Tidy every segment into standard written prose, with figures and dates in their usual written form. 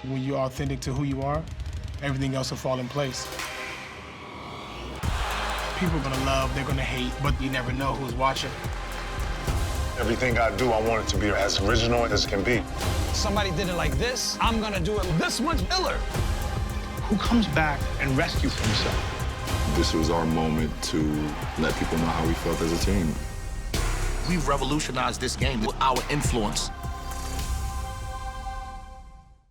When you're authentic to who you are, everything else will fall in place. People are gonna love, they're gonna hate, but you never know who's watching. Everything I do, I want it to be as original as it can be. Somebody did it like this, I'm gonna do it this much iller. Who comes back and rescues himself? This was our moment to let people know how we felt as a team. We've revolutionized this game with our influence.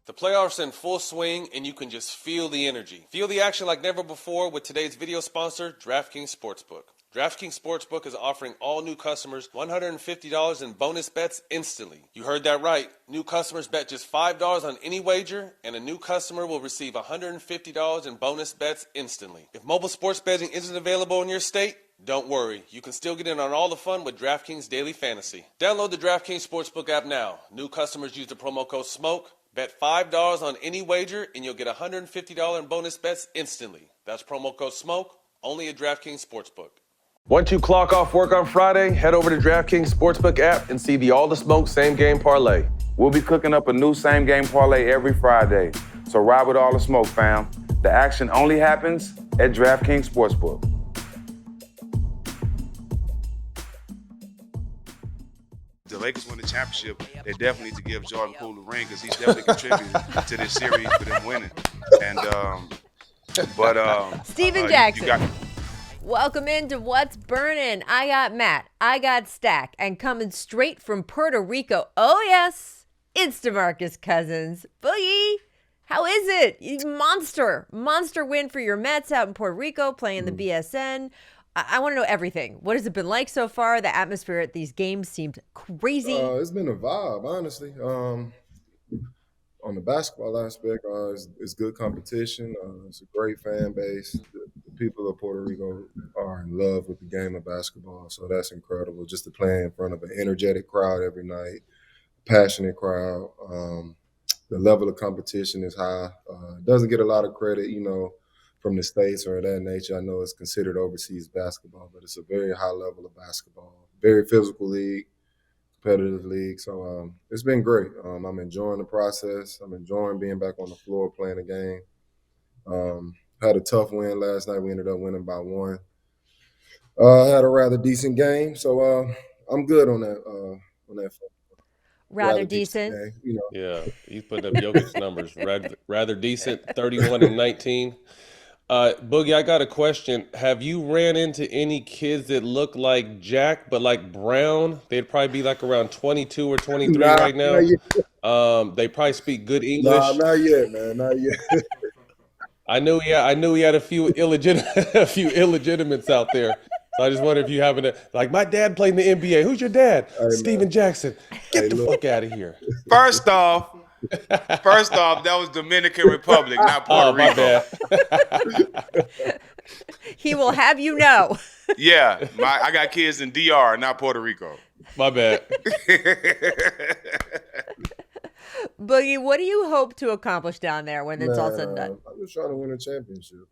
The playoffs are in full swing, and you can just feel the energy. Feel the action like never before with today's video sponsor, DraftKings Sportsbook. DraftKings Sportsbook is offering all new customers $150 in bonus bets instantly. You heard that right. New customers bet just $5 on any wager, and a new customer will receive $150 in bonus bets instantly. If mobile sports betting isn't available in your state, don't worry. You can still get in on all the fun with DraftKings Daily Fantasy. Download the DraftKings Sportsbook app now. New customers use the promo code SMOKE. Bet $5 on any wager, and you'll get $150 in bonus bets instantly. That's promo code SMOKE, only at DraftKings Sportsbook. Once you clock off work on Friday, head over to DraftKings Sportsbook app and see the All the Smoke Same Game Parlay. We'll be cooking up a new Same Game Parlay every Friday. So ride with All the Smoke, fam. The action only happens at DraftKings Sportsbook. The Lakers win the championship, they definitely need to give Jordan Poole the ring because he's definitely contributed to this series for them winning. And Steven Jackson. Welcome into What's Burnin'. I got Matt. I got Stak. And coming straight from Puerto Rico, oh yes, it's DeMarcus Cousins. Boogie, how is it? Monster win for your Mets out in Puerto Rico playing the BSN. I want to know everything. What has it been like so far? The atmosphere at these games seemed crazy. It's been a vibe, honestly. On the basketball aspect, it's good competition. It's a great fan base. The people of Puerto Rico are in love with the game of basketball, so that's incredible. Just to play in front of an energetic crowd every night, passionate crowd. The level of competition is high. It doesn't get a lot of credit, from the States or that nature. I know it's considered overseas basketball, but it's a very high level of basketball. Very physical league, competitive league. So it's been great. I'm enjoying the process. I'm enjoying being back on the floor playing the game. Had a tough win last night. We ended up winning by 1. Had a rather decent game. So I'm good on that. Rather decent. Game, Yeah, he's putting up Jokic numbers. Rather decent, 31 and 19. Boogie, I got a question. Have you ran into any kids that look like Jack, but like Brown? They'd probably be like around 22 or 23 right now. They probably speak good English. Nah, not yet, man. Not yet. I knew he had a few illegitimates out there. So I just wonder if you happen to, like, my dad played in the NBA. Who's your dad? Steven Jackson. Get the fuck out of here. First off, that was Dominican Republic, not Puerto Rico. My bad. He will have you know. Yeah, I got kids in DR, not Puerto Rico. My bad. Boogie, what do you hope to accomplish down there when it's all said and done? I'm just trying to win a championship.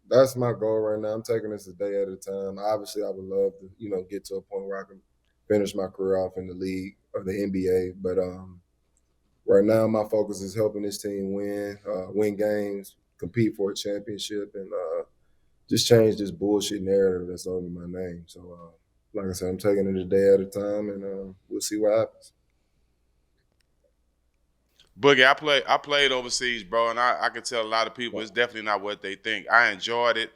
That's my goal right now. I'm taking this a day at a time. Obviously, I would love to, get to a point where I can finish my career off in the league or the NBA. But right now, my focus is helping this team win games, compete for a championship, and just change this bullshit narrative that's over my name. So, like I said, I'm taking it a day at a time, and we'll see what happens. Boogie, I played overseas, bro, and I can tell a lot of people it's definitely not what they think. I enjoyed it.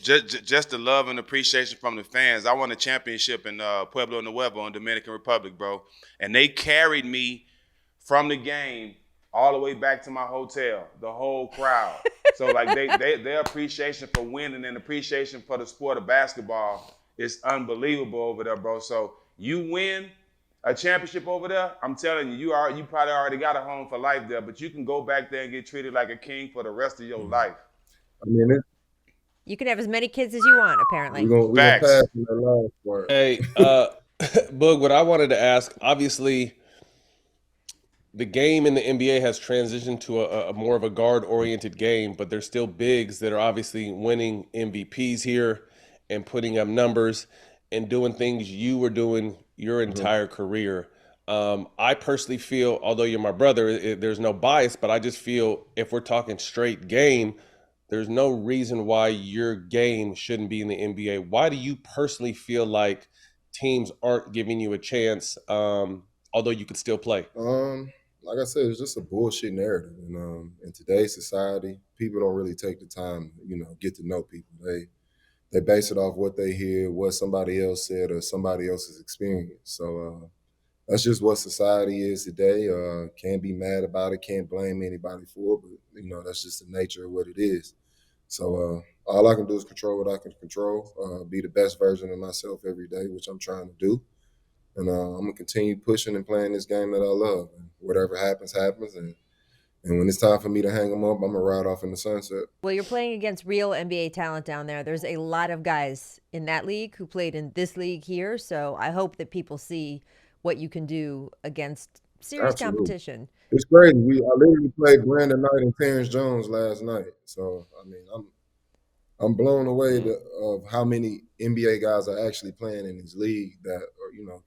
Just the love and appreciation from the fans. I won a championship in Pueblo Nuevo in Dominican Republic, bro, and they carried me from the game all the way back to my hotel, the whole crowd. So, like, their appreciation for winning and appreciation for the sport of basketball is unbelievable over there, bro. So you win a championship over there, I'm telling you, you probably already got a home for life there, but you can go back there and get treated like a king for the rest of your life. I mean, you can have as many kids as you want, apparently. We're gonna pass in the last part. Hey, Boog, what I wanted to ask, obviously, the game in the NBA has transitioned to a more of a guard-oriented game, but there's still bigs that are obviously winning MVPs here and putting up numbers and doing things you were doing your entire career. I personally feel, although you're my brother, there's no bias, but I just feel if we're talking straight game, there's no reason why your game shouldn't be in the NBA. Why do you personally feel like teams aren't giving you a chance, although you could still play? Like I said, it's just a bullshit narrative. And in today's society, people don't really take the time, get to know people. They base it off what they hear, what somebody else said, or somebody else's experience. So that's just what society is today. Can't be mad about it, can't blame anybody for it, but that's just the nature of what it is. So all I can do is control what I can control, be the best version of myself every day, which I'm trying to do. And I'm gonna continue pushing and playing this game that I love. And whatever happens, happens. And when it's time for me to hang them up, I'm gonna ride off in the sunset. Well, you're playing against real NBA talent down there. There's a lot of guys in that league who played in this league here. So I hope that people see what you can do against serious competition. It's crazy. I literally played Brandon Knight and Terrence Jones last night. So I mean, I'm blown away of how many NBA guys are actually playing in this league that are,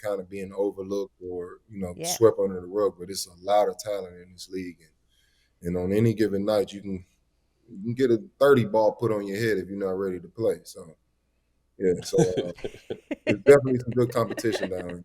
kind of being overlooked or, swept under the rug. But it's a lot of talent in this league. And on any given night, you can get a 30 ball put on your head if you're not ready to play. So, yeah. So there's definitely some good competition down there.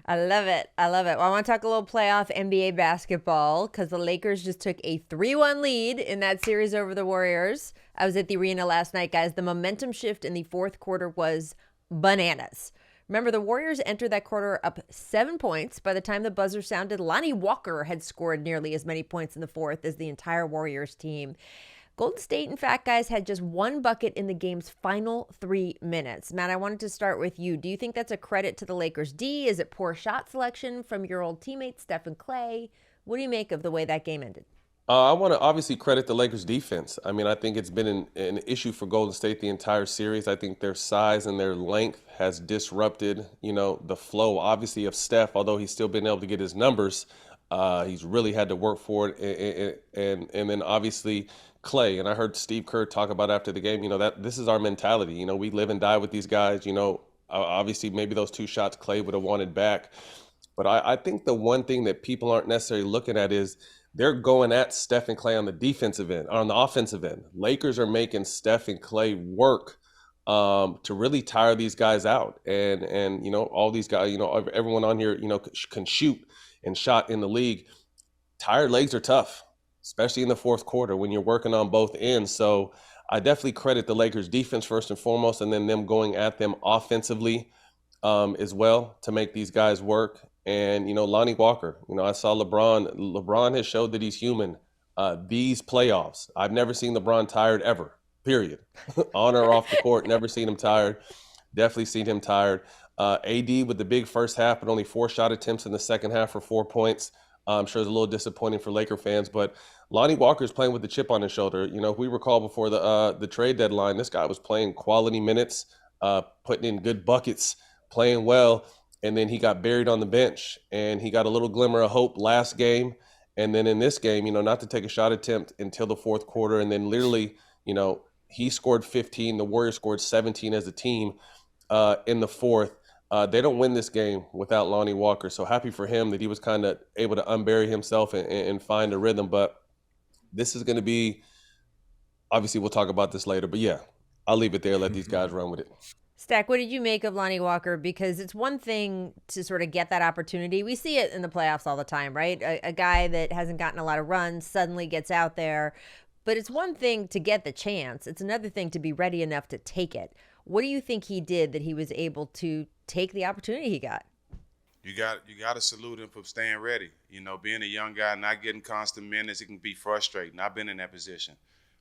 I love it. I love it. Well, I want to talk a little playoff NBA basketball because the Lakers just took a 3-1 lead in that series over the Warriors. I was at the arena last night, guys. The momentum shift in the fourth quarter was bananas. Remember, the Warriors entered that quarter up 7 points. By the time the buzzer sounded, Lonnie Walker had scored nearly as many points in the fourth as the entire Warriors team. Golden State, in fact, guys, had just one bucket in the game's final 3 minutes. Matt, I wanted to start with you. Do you think that's a credit to the Lakers' D? Is it poor shot selection from your old teammates, Steph and Clay? What do you make of the way that game ended? I want to obviously credit the Lakers defense. I mean, I think it's been an issue for Golden State the entire series. I think their size and their length has disrupted, the flow, obviously, of Steph, although he's still been able to get his numbers. He's really had to work for it. And then obviously Clay, and I heard Steve Kerr talk about after the game, that this is our mentality. We live and die with these guys. Obviously maybe those 2 shots Clay would have wanted back. But I think the one thing that people aren't necessarily looking at is they're going at Steph and Clay on the defensive end, on the offensive end. Lakers are making Steph and Clay work to really tire these guys out. And all these guys, everyone on here, can shoot and shot in the league. Tired legs are tough, especially in the fourth quarter when you're working on both ends. So I definitely credit the Lakers defense first and foremost, and then them going at them offensively as well to make these guys work. And, Lonnie Walker, I saw LeBron. LeBron has showed that he's human. These playoffs, I've never seen LeBron tired ever, period. On or off the court, never seen him tired. Definitely seen him tired. AD with the big first half, but only 4 shot attempts in the second half for 4 points. I'm sure it's a little disappointing for Laker fans, but Lonnie Walker's playing with the chip on his shoulder. If we recall before the trade deadline, this guy was playing quality minutes, putting in good buckets, playing well, and then he got buried on the bench, and he got a little glimmer of hope last game. And then in this game, not to take a shot attempt until the fourth quarter, and then literally, he scored 15, the Warriors scored 17 as a team in the fourth. They don't win this game without Lonnie Walker. So happy for him that he was kind of able to unbury himself and find a rhythm. But this is going to be, obviously we'll talk about this later, but yeah, I'll leave it there. Let these guys run with it. Stak, what did you make of Lonnie Walker? Because it's one thing to sort of get that opportunity. We see it in the playoffs all the time, right? A guy that hasn't gotten a lot of runs suddenly gets out there. But it's one thing to get the chance. It's another thing to be ready enough to take it. What do you think he did that he was able to take the opportunity he got? You got to salute him for staying ready. Being a young guy, not getting constant minutes, it can be frustrating. I've been in that position.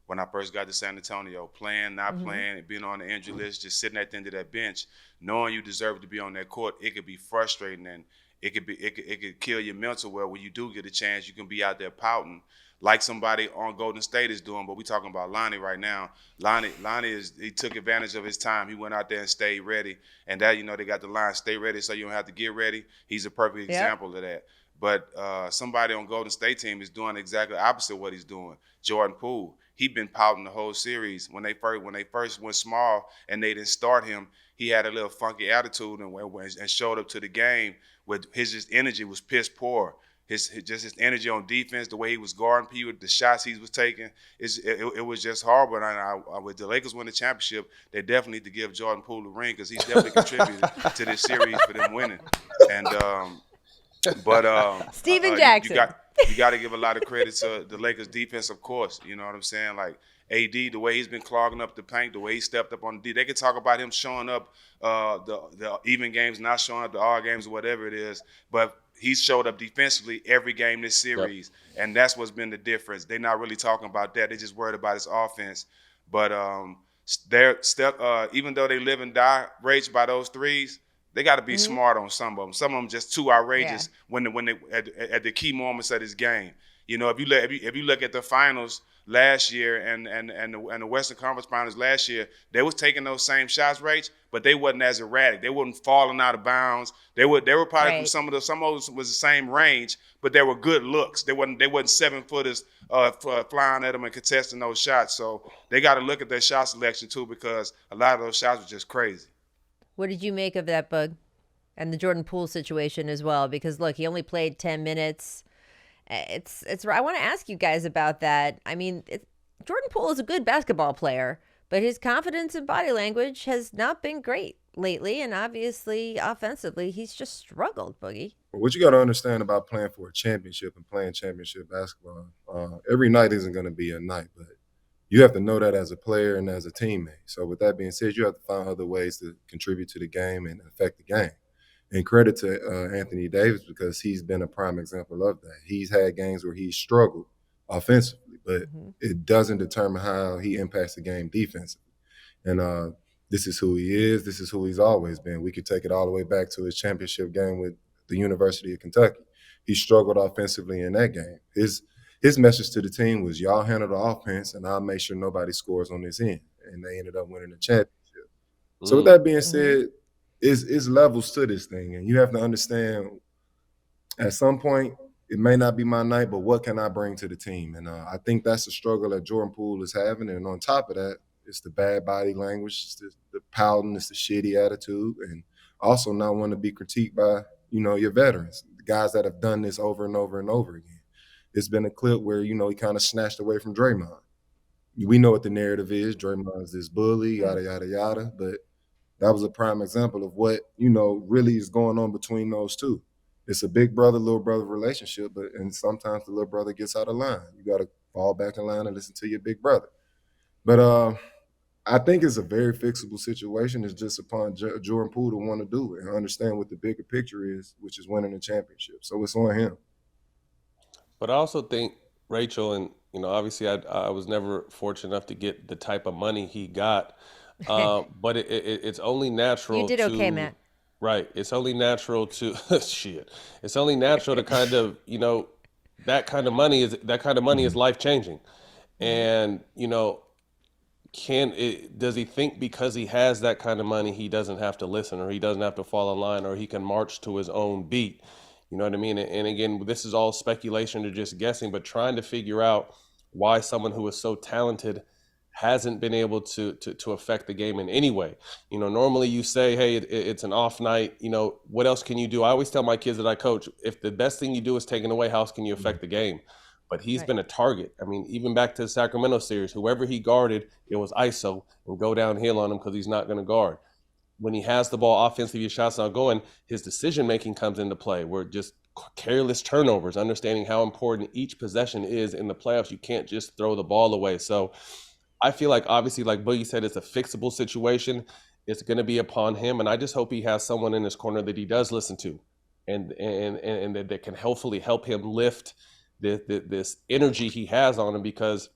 When I first got to San Antonio, playing, not playing, being on the injury list, just sitting at the end of that bench, knowing you deserve to be on that court, it could be frustrating, and it could kill your mental. Well, when you do get a chance, you can be out there pouting like somebody on Golden State is doing. But we're talking about Lonnie right now. Lonnie he took advantage of his time. He went out there and stayed ready, and that they got the line, stay ready so you don't have to get ready. He's a perfect example of that. But somebody on Golden State team is doing exactly the opposite of what he's doing. Jordan Poole, he been pouting the whole series. When they first went small and they didn't start him, he had a little funky attitude and showed up to the game with his energy was piss poor. His energy on defense, the way he was guarding people, the shots he was taking, it was just horrible. And with the Lakers win the championship, they definitely need to give Jordan Poole the ring because he definitely contributed to this series for them winning. And Steven Jackson. You got to give a lot of credit to the Lakers defense, of course. You know what I'm saying? Like AD, the way he's been clogging up the paint, the way he stepped up on the D. They could talk about him showing up the even games, not showing up the odd games or whatever it is, but he's showed up defensively every game this series, and that's what's been the difference. They're not really talking about that. They're just worried about his offense. But even though they live and die raged by those threes, they got to be smart on some of them. Some of them just too outrageous when they at the key moments of this game. You know, if you look at the finals last year and the Western Conference Finals last year, they was taking those same shots rates, but they wasn't as erratic. They wasn't falling out of bounds. They were probably from some of those was the same range, but they were good looks. They wasn't 7-footers flying at them and contesting those shots. So they got to look at their shot selection too, because a lot of those shots were just crazy. What did you make of that, Bug? And the Jordan Poole situation as well? Because look, he only played 10 minutes. I want to ask you guys about that. I mean, Jordan Poole is a good basketball player, but his confidence and body language has not been great lately, and obviously offensively he's just struggled, Boogie. What you got to understand about playing for a championship and playing championship basketball, every night isn't going to be a night, but you have to know that as a player and as a teammate. So with that being said, you have to find other ways to contribute to the game and affect the game. And credit to Anthony Davis, because he's been a prime example of that. He's had games where he's struggled offensively, but it doesn't determine how he impacts the game defensively. And this is who he is. This is who he's always been. We could take it all the way back to his championship game with the University of Kentucky. He struggled offensively in that game. His message to the team was, y'all handle the offense, and I'll make sure nobody scores on this end. And they ended up winning the championship. So with that being said, it's levels to this thing, and you have to understand at some point it may not be my night, but what can I bring to the team? And I think that's the struggle that Jordan Poole is having. And on top of that, it's the bad body language, it's the pouting, it's the shitty attitude, and also not want to be critiqued by your veterans, the guys that have done this over and over and over again. It's been a clip where he kind of snatched away from Draymond. We know what the narrative is. Draymond is this bully, yada yada yada, but that was a prime example of what, really is going on between those two. It's a big brother, little brother relationship, and sometimes the little brother gets out of line. You got to fall back in line and listen to your big brother. But I think it's a very fixable situation. It's just upon Jordan Poole to want to do it and understand what the bigger picture is, which is winning a championship. So it's on him. But I also think, Rachel, and obviously I was never fortunate enough to get the type of money he got. But it's only natural. You did okay, Matt. Right. It's only natural to shit. It's only natural to kind of that kind of money is life changing, and does he think because he has that kind of money he doesn't have to listen, or he doesn't have to fall in line, or he can march to his own beat? You know what I mean? And again, this is all speculation or just guessing, but trying to figure out why someone who is so talented hasn't been able to affect the game in any way. Normally you say, hey, it's an off night. What else can you do? I always tell my kids that I coach, if the best thing you do is taken away, how else can you affect the game? But he's been a target. I mean, even back to the Sacramento series, whoever he guarded, it was ISO and go downhill on him because he's not going to guard. When he has the ball offensively, his shot's not going, his decision-making comes into play. We're just careless turnovers, understanding how important each possession is in the playoffs. You can't just throw the ball away. So I feel like, obviously, like Boogie said, it's a fixable situation. It's going to be upon him, and I just hope he has someone in his corner that he does listen to, and that can hopefully help him lift this energy he has on him. Because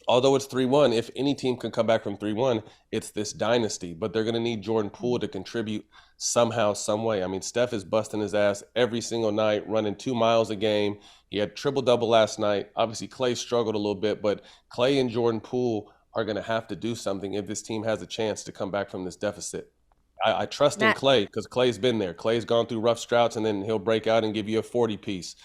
although it's 3-1, if any team can come back from 3-1, it's this dynasty. But they're going to need Jordan Poole to contribute somehow, some way. I mean, Steph is busting his ass every single night, running 2 miles a game. He had triple-double last night. Obviously, Klay struggled a little bit, but Klay and Jordan Poole are going to have to do something if this team has a chance to come back from this deficit. I trust in Matt. Clay because Clay's been there. Clay's gone through rough droughts, and then he'll break out and give you a 40 piece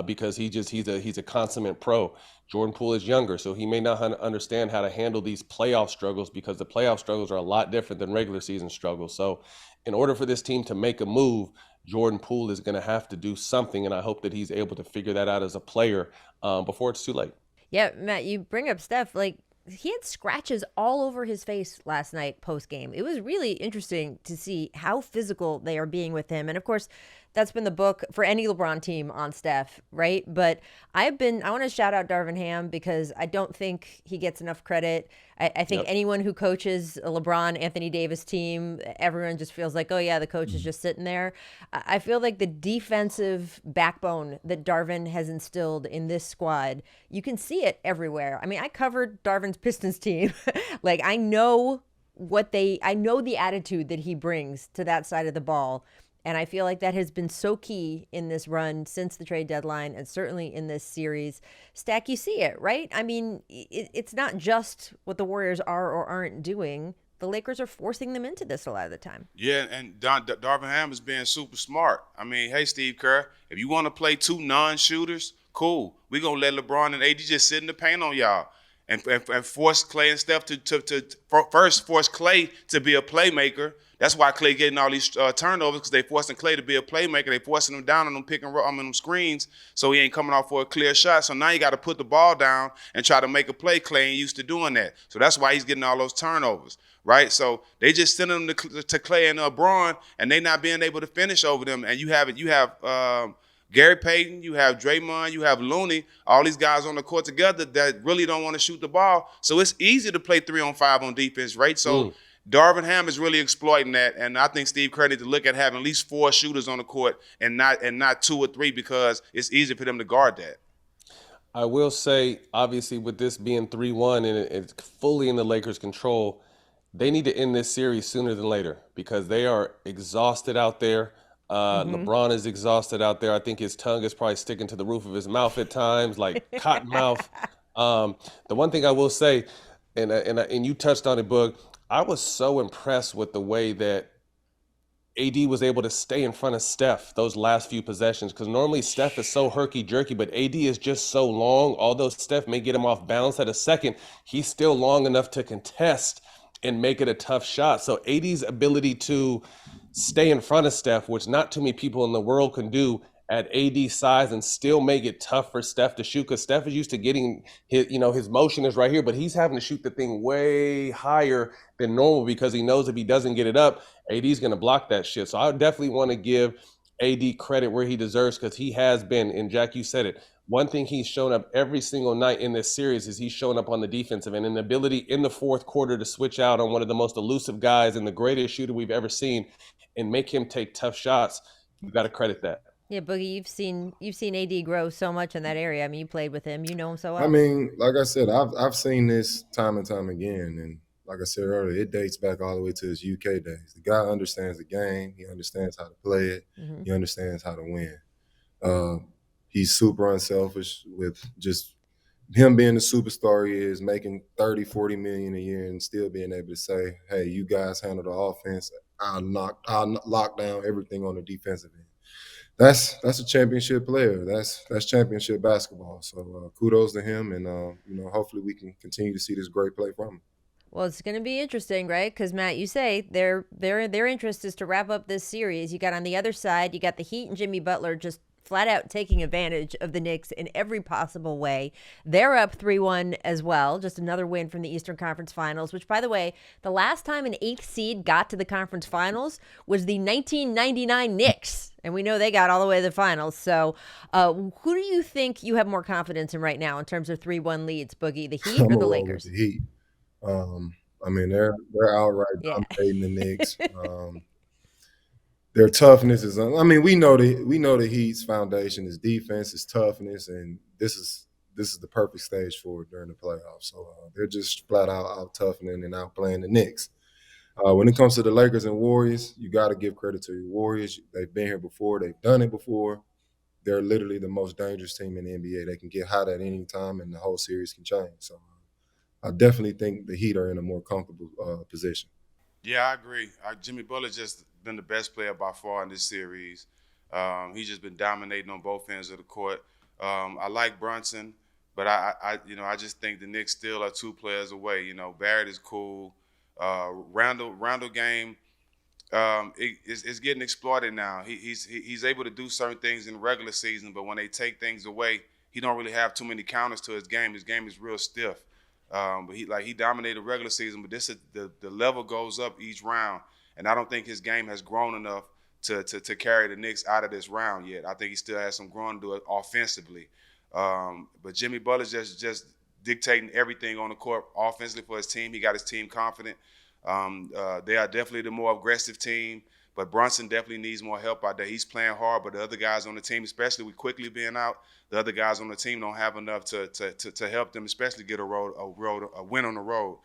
because he's a consummate pro. Jordan Poole is younger, so he may not understand how to handle these playoff struggles because the playoff struggles are a lot different than regular season struggles. So, in order for this team to make a move, Jordan Poole is going to have to do something, and I hope that he's able to figure that out as a player before it's too late. Yeah, Matt, you bring up Steph. Like, he had scratches all over his face last night post game. It was really interesting to see how physical they are being with him. And of course, that's been the book for any LeBron team on Steph, right? But I want to shout out Darvin Ham because I don't think he gets enough credit. I think anyone who coaches a LeBron, Anthony Davis team, everyone just feels like, oh yeah, the coach is just sitting there. I feel like the defensive backbone that Darvin has instilled in this squad, you can see it everywhere. I mean, I covered Darvin's Pistons team. Like, I know the attitude that he brings to that side of the ball. And I feel like that has been so key in this run since the trade deadline and certainly in this series. Stak, you see it, right? I mean, it's not just what the Warriors are or aren't doing. The Lakers are forcing them into this a lot of the time. Yeah, and Darvin Ham is being super smart. I mean, hey, Steve Kerr, if you want to play two non-shooters, cool. We're going to let LeBron and AD just sit in the paint on y'all and force Clay and Steph to first force Clay to be a playmaker. That's why Clay getting all these turnovers because they forcing Clay to be a playmaker. They forcing him down on them pick and roll, on them screens, so he ain't coming off for a clear shot. So now you got to put the ball down and try to make a play. Clay ain't used to doing that, so that's why he's getting all those turnovers, right? So they just sending them to Clay and Braun, and they not being able to finish over them. And you have Gary Payton, you have Draymond, you have Looney, all these guys on the court together that really don't want to shoot the ball. So it's easy to play 3-on-5 on defense, right? So Darvin Ham is really exploiting that, and I think Steve Kerr needs to look at having at least 4 shooters on the court and not 2 or 3 because it's easy for them to guard that. I will say, obviously, with this being 3-1 and it's fully in the Lakers' control, they need to end this series sooner than later because they are exhausted out there. LeBron is exhausted out there. I think his tongue is probably sticking to the roof of his mouth at times, like cotton mouth. The one thing I will say, and you touched on it, Boog, I was so impressed with the way that AD was able to stay in front of Steph those last few possessions because normally Steph is so herky-jerky, but AD is just so long. Although Steph may get him off balance at a second, he's still long enough to contest and make it a tough shot. So AD's ability to stay in front of Steph, which not too many people in the world can do at AD size and still make it tough for Steph to shoot because Steph is used to getting his motion is right here, but he's having to shoot the thing way higher than normal because he knows if he doesn't get it up, AD's going to block that shit. So I definitely want to give AD credit where he deserves because he has been, and Jack, you said it, one thing he's shown up every single night in this series is he's shown up on the defensive end and the ability in the fourth quarter to switch out on one of the most elusive guys and the greatest shooter we've ever seen and make him take tough shots. You got to credit that. Yeah, Boogie, you've seen AD grow so much in that area. I mean, you played with him, you know him so well. I mean, like I said, I've seen this time and time again, and like I said earlier, it dates back all the way to his UK days. The guy understands the game. He understands how to play it. He understands how to win. He's super unselfish with just him being the superstar he is, making 30, 40 million a year and still being able to say, hey, you guys handle the offense. I'll lock down everything on the defensive end. That's a championship player. That's championship basketball. So kudos to him, and hopefully we can continue to see this great play from him. Well, it's going to be interesting, right? Because Matt, you say their interest is to wrap up this series. You got on the other side, you got the Heat and Jimmy Butler just flat out taking advantage of the Knicks in every possible way. They're up 3-1 as well. Just another win from the Eastern Conference Finals, which, by the way, the last time an 8th seed got to the conference finals was the 1999 Knicks. And we know they got all the way to the finals. So who do you think you have more confidence in right now in terms of 3-1 leads, Boogie, the Heat or the Lakers? The Heat. I mean, they're outright dominating the Knicks. Their toughness is. I mean, we know the Heat's foundation is defense, is toughness, and this is the perfect stage for it during the playoffs. So they're just flat out toughening and outplaying the Knicks. When it comes to the Lakers and Warriors, you got to give credit to your Warriors. They've been here before. They've done it before. They're literally the most dangerous team in the NBA. They can get hot at any time, and the whole series can change. So I definitely think the Heat are in a more comfortable position. Yeah, I agree. Jimmy Butler's just been the best player by far in this series. He's just been dominating on both ends of the court. I like Brunson, but I just think the Knicks still are 2 players away. You know, Barrett is cool. Randle game is getting exploited now. He's able to do certain things in the regular season, but when they take things away, he don't really have too many counters to his game. His game is real stiff. But he dominated regular season, but the level goes up each round, and I don't think his game has grown enough to carry the Knicks out of this round yet. I think he still has some growing to do it offensively. But Jimmy Butler's just dictating everything on the court offensively for his team. He got his team confident. They are definitely the more aggressive team, but Brunson definitely needs more help out there. He's playing hard, but the other guys on the team, especially with Quickly being out, the other guys on the team don't have enough to help them, especially get a win on the road.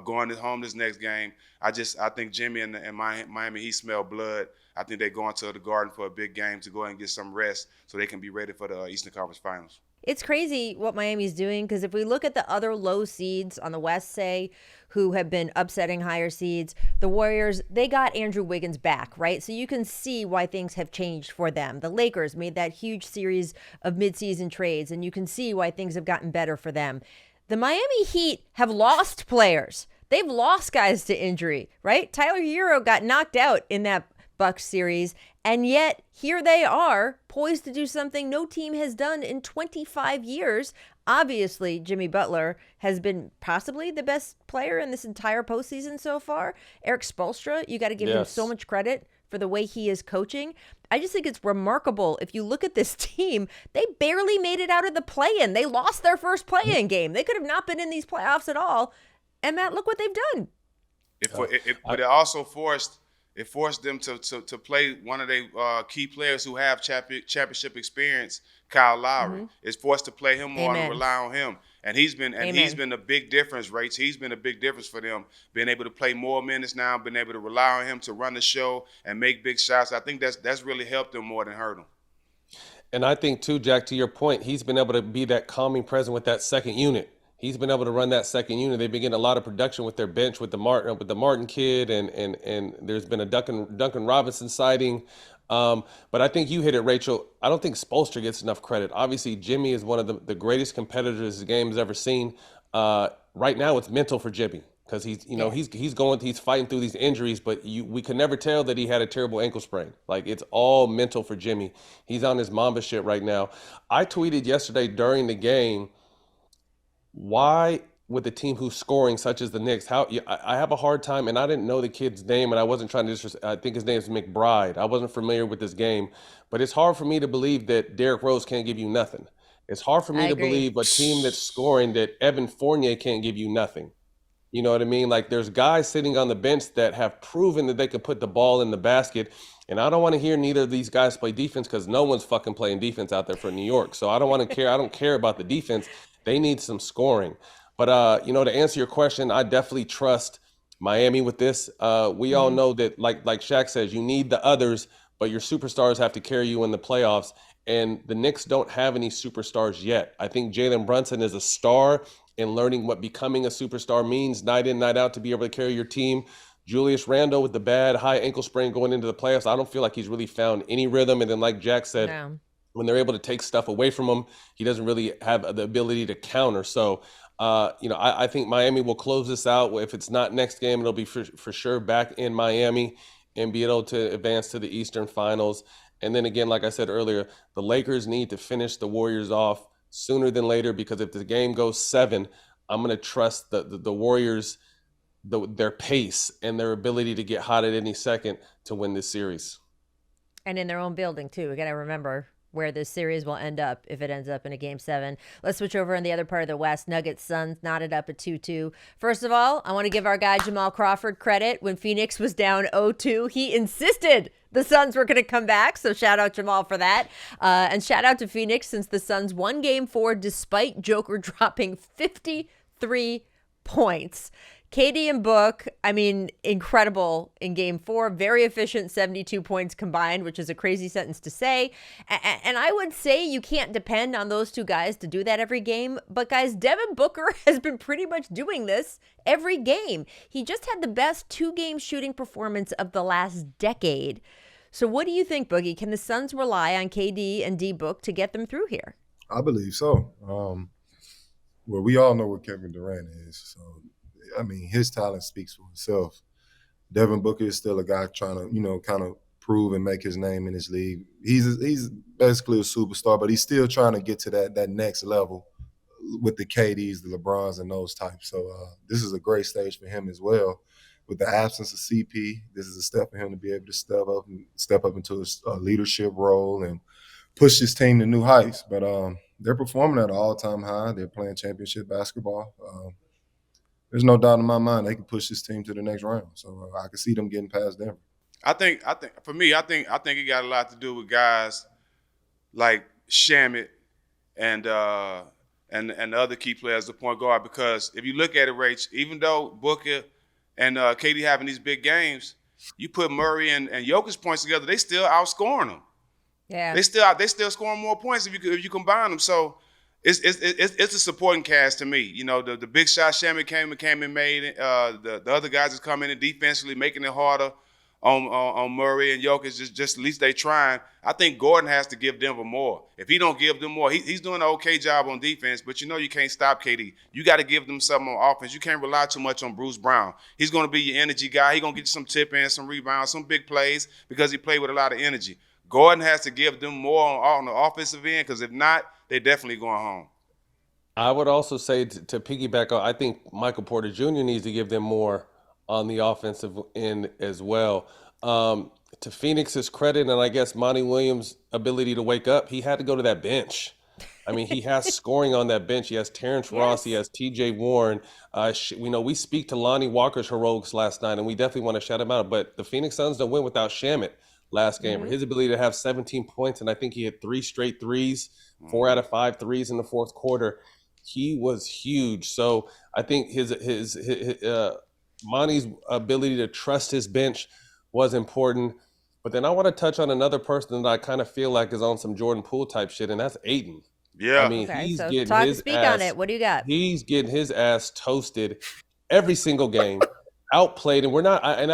Going home this next game, I think Jimmy and Miami Heat smell blood. I think they're going to the Garden for a big game to go ahead and get some rest so they can be ready for the Eastern Conference Finals. It's crazy what Miami's doing, because if we look at the other low seeds on the West, say, who have been upsetting higher seeds, the Warriors, they got Andrew Wiggins back, right? So you can see why things have changed for them. The Lakers made that huge series of midseason trades, and you can see why things have gotten better for them. The Miami Heat have lost players. They've lost guys to injury, right? Tyler Hero got knocked out in that Bucks series, and yet here they are, poised to do something no team has done in 25 years. Obviously, Jimmy Butler has been possibly the best player in this entire postseason so far. Eric Spoelstra, you got to give him so much credit for the way he is coaching. I just think it's remarkable. If you look at this team, they barely made it out of the play-in. They lost their first play-in game. They could have not been in these playoffs at all. And Matt, look what they've done. But it also forced them to play one of their key players who have championship experience, Kyle Lowry. Mm-hmm. It's forced to play him more and rely on him. And he's been a big difference, Rach. He's been a big difference for them, being able to play more minutes now, being able to rely on him to run the show and make big shots. I think that's really helped them more than hurt them. And I think too, Jack, to your point, he's been able to be that calming presence with that second unit. He's been able to run that second unit. They've been getting a lot of production with their bench, with the Martin kid, and there's been a Duncan Robinson sighting. But I think you hit it, Rachel. I don't think Spoelstra gets enough credit. Obviously, Jimmy is one of the greatest competitors the game has ever seen. Right now, it's mental for Jimmy, because he's fighting through these injuries, but we could never tell that he had a terrible ankle sprain. Like, it's all mental for Jimmy. He's on his Mamba shit right now. I tweeted yesterday during the game, why with a team who's scoring, such as the Knicks, I have a hard time, and I didn't know the kid's name, and I wasn't trying to I think his name is McBride. I wasn't familiar with this game, but it's hard for me to believe that Derrick Rose can't give you nothing. It's hard for me to believe a team that's scoring that Evan Fournier can't give you nothing. You know what I mean? Like, there's guys sitting on the bench that have proven that they can put the ball in the basket, and I don't want to hear neither of these guys play defense, because no one's fucking playing defense out there for New York. So I don't want to care. I don't care about the defense. They need some scoring. But, to answer your question, I definitely trust Miami with this. We all know that, like Shaq says, you need the others, but your superstars have to carry you in the playoffs. And the Knicks don't have any superstars yet. I think Jalen Brunson is a star in learning what becoming a superstar means night in, night out, to be able to carry your team. Julius Randle with the bad high ankle sprain going into the playoffs, I don't feel like he's really found any rhythm. And then, like Jack said, when they're able to take stuff away from him, he doesn't really have the ability to counter. So, I think Miami will close this out. If it's not next game, it'll be for sure back in Miami and be able to advance to the Eastern Finals. And then again, like I said earlier, the Lakers need to finish the Warriors off sooner than later, because if the game goes 7, I'm going to trust the Warriors, their pace and their ability to get hot at any second to win this series. And in their own building, too. We got to remember where this series will end up if it ends up in a Game 7. Let's switch over in the other part of the West. Nuggets, Suns, knotted up at 2-2. First of all, I want to give our guy Jamal Crawford credit. When Phoenix was down 0-2, he insisted the Suns were going to come back, so shout out Jamal for that. And shout out to Phoenix, since the Suns won Game 4 despite Joker dropping 53 points. KD and Book, I mean, incredible in game 4. Very efficient, 72 points combined, which is a crazy sentence to say. And I would say you can't depend on those two guys to do that every game. But guys, Devin Booker has been pretty much doing this every game. He just had the best 2-game shooting performance of the last decade. So what do you think, Boogie? Can the Suns rely on KD and D-Book to get them through here? I believe so. Well, we all know what Kevin Durant is. So, I mean, his talent speaks for itself. Devin Booker is still a guy trying to, kind of prove and make his name in this league. He's basically a superstar, but he's still trying to get to that next level with the KDs, the LeBrons, and those types. So this is a great stage for him as well. With the absence of CP, this is a step for him to be able to step up into a leadership role and push his team to new heights. But they're performing at an all-time high. They're playing championship basketball. There's no doubt in my mind they can push this team to the next round. So I can see them getting past Denver. I think for me, I think it got a lot to do with guys like Shamet and the other key players, the point guard. Because if you look at it, Rach, even though Booker and KD having these big games, you put Murray and Jokic points together, they still outscoring them. Yeah, they still scoring more points if you combine them. So it's a supporting cast to me. The big shot Shamet came and made. The other guys is coming in defensively, making it harder on Murray and Jokic. Just at least they trying. I think Gordon has to give Denver more. If he don't give them more, he's doing an okay job on defense. But you can't stop KD. You got to give them something on offense. You can't rely too much on Bruce Brown. He's going to be your energy guy. He's going to get you some tip-in, some rebounds, some big plays because he played with a lot of energy. Gordon has to give them more on the offensive end because if not, they're definitely going home. I would also say to piggyback on, I think Michael Porter Jr. needs to give them more on the offensive end as well. To Phoenix's credit, and I guess Monty Williams' ability to wake up, he had to go to that bench. I mean, he has scoring on that bench. He has Terrence Ross. He has T.J. Warren. We speak to Lonnie Walker's heroics last night, and we definitely want to shout him out. But the Phoenix Suns don't win without Shamet last game. His ability to have 17 points, and I think he had 3 straight threes, 4 out of 5 threes in the fourth quarter. He was huge. So I think his Monty's ability to trust his bench was important. But then I want to touch on another person that I kind of feel like is on some Jordan Poole type shit, and that's Ayton. Yeah. I mean, okay, so speak on it. What do you got? He's getting his ass toasted every single game, outplayed, and we're not. And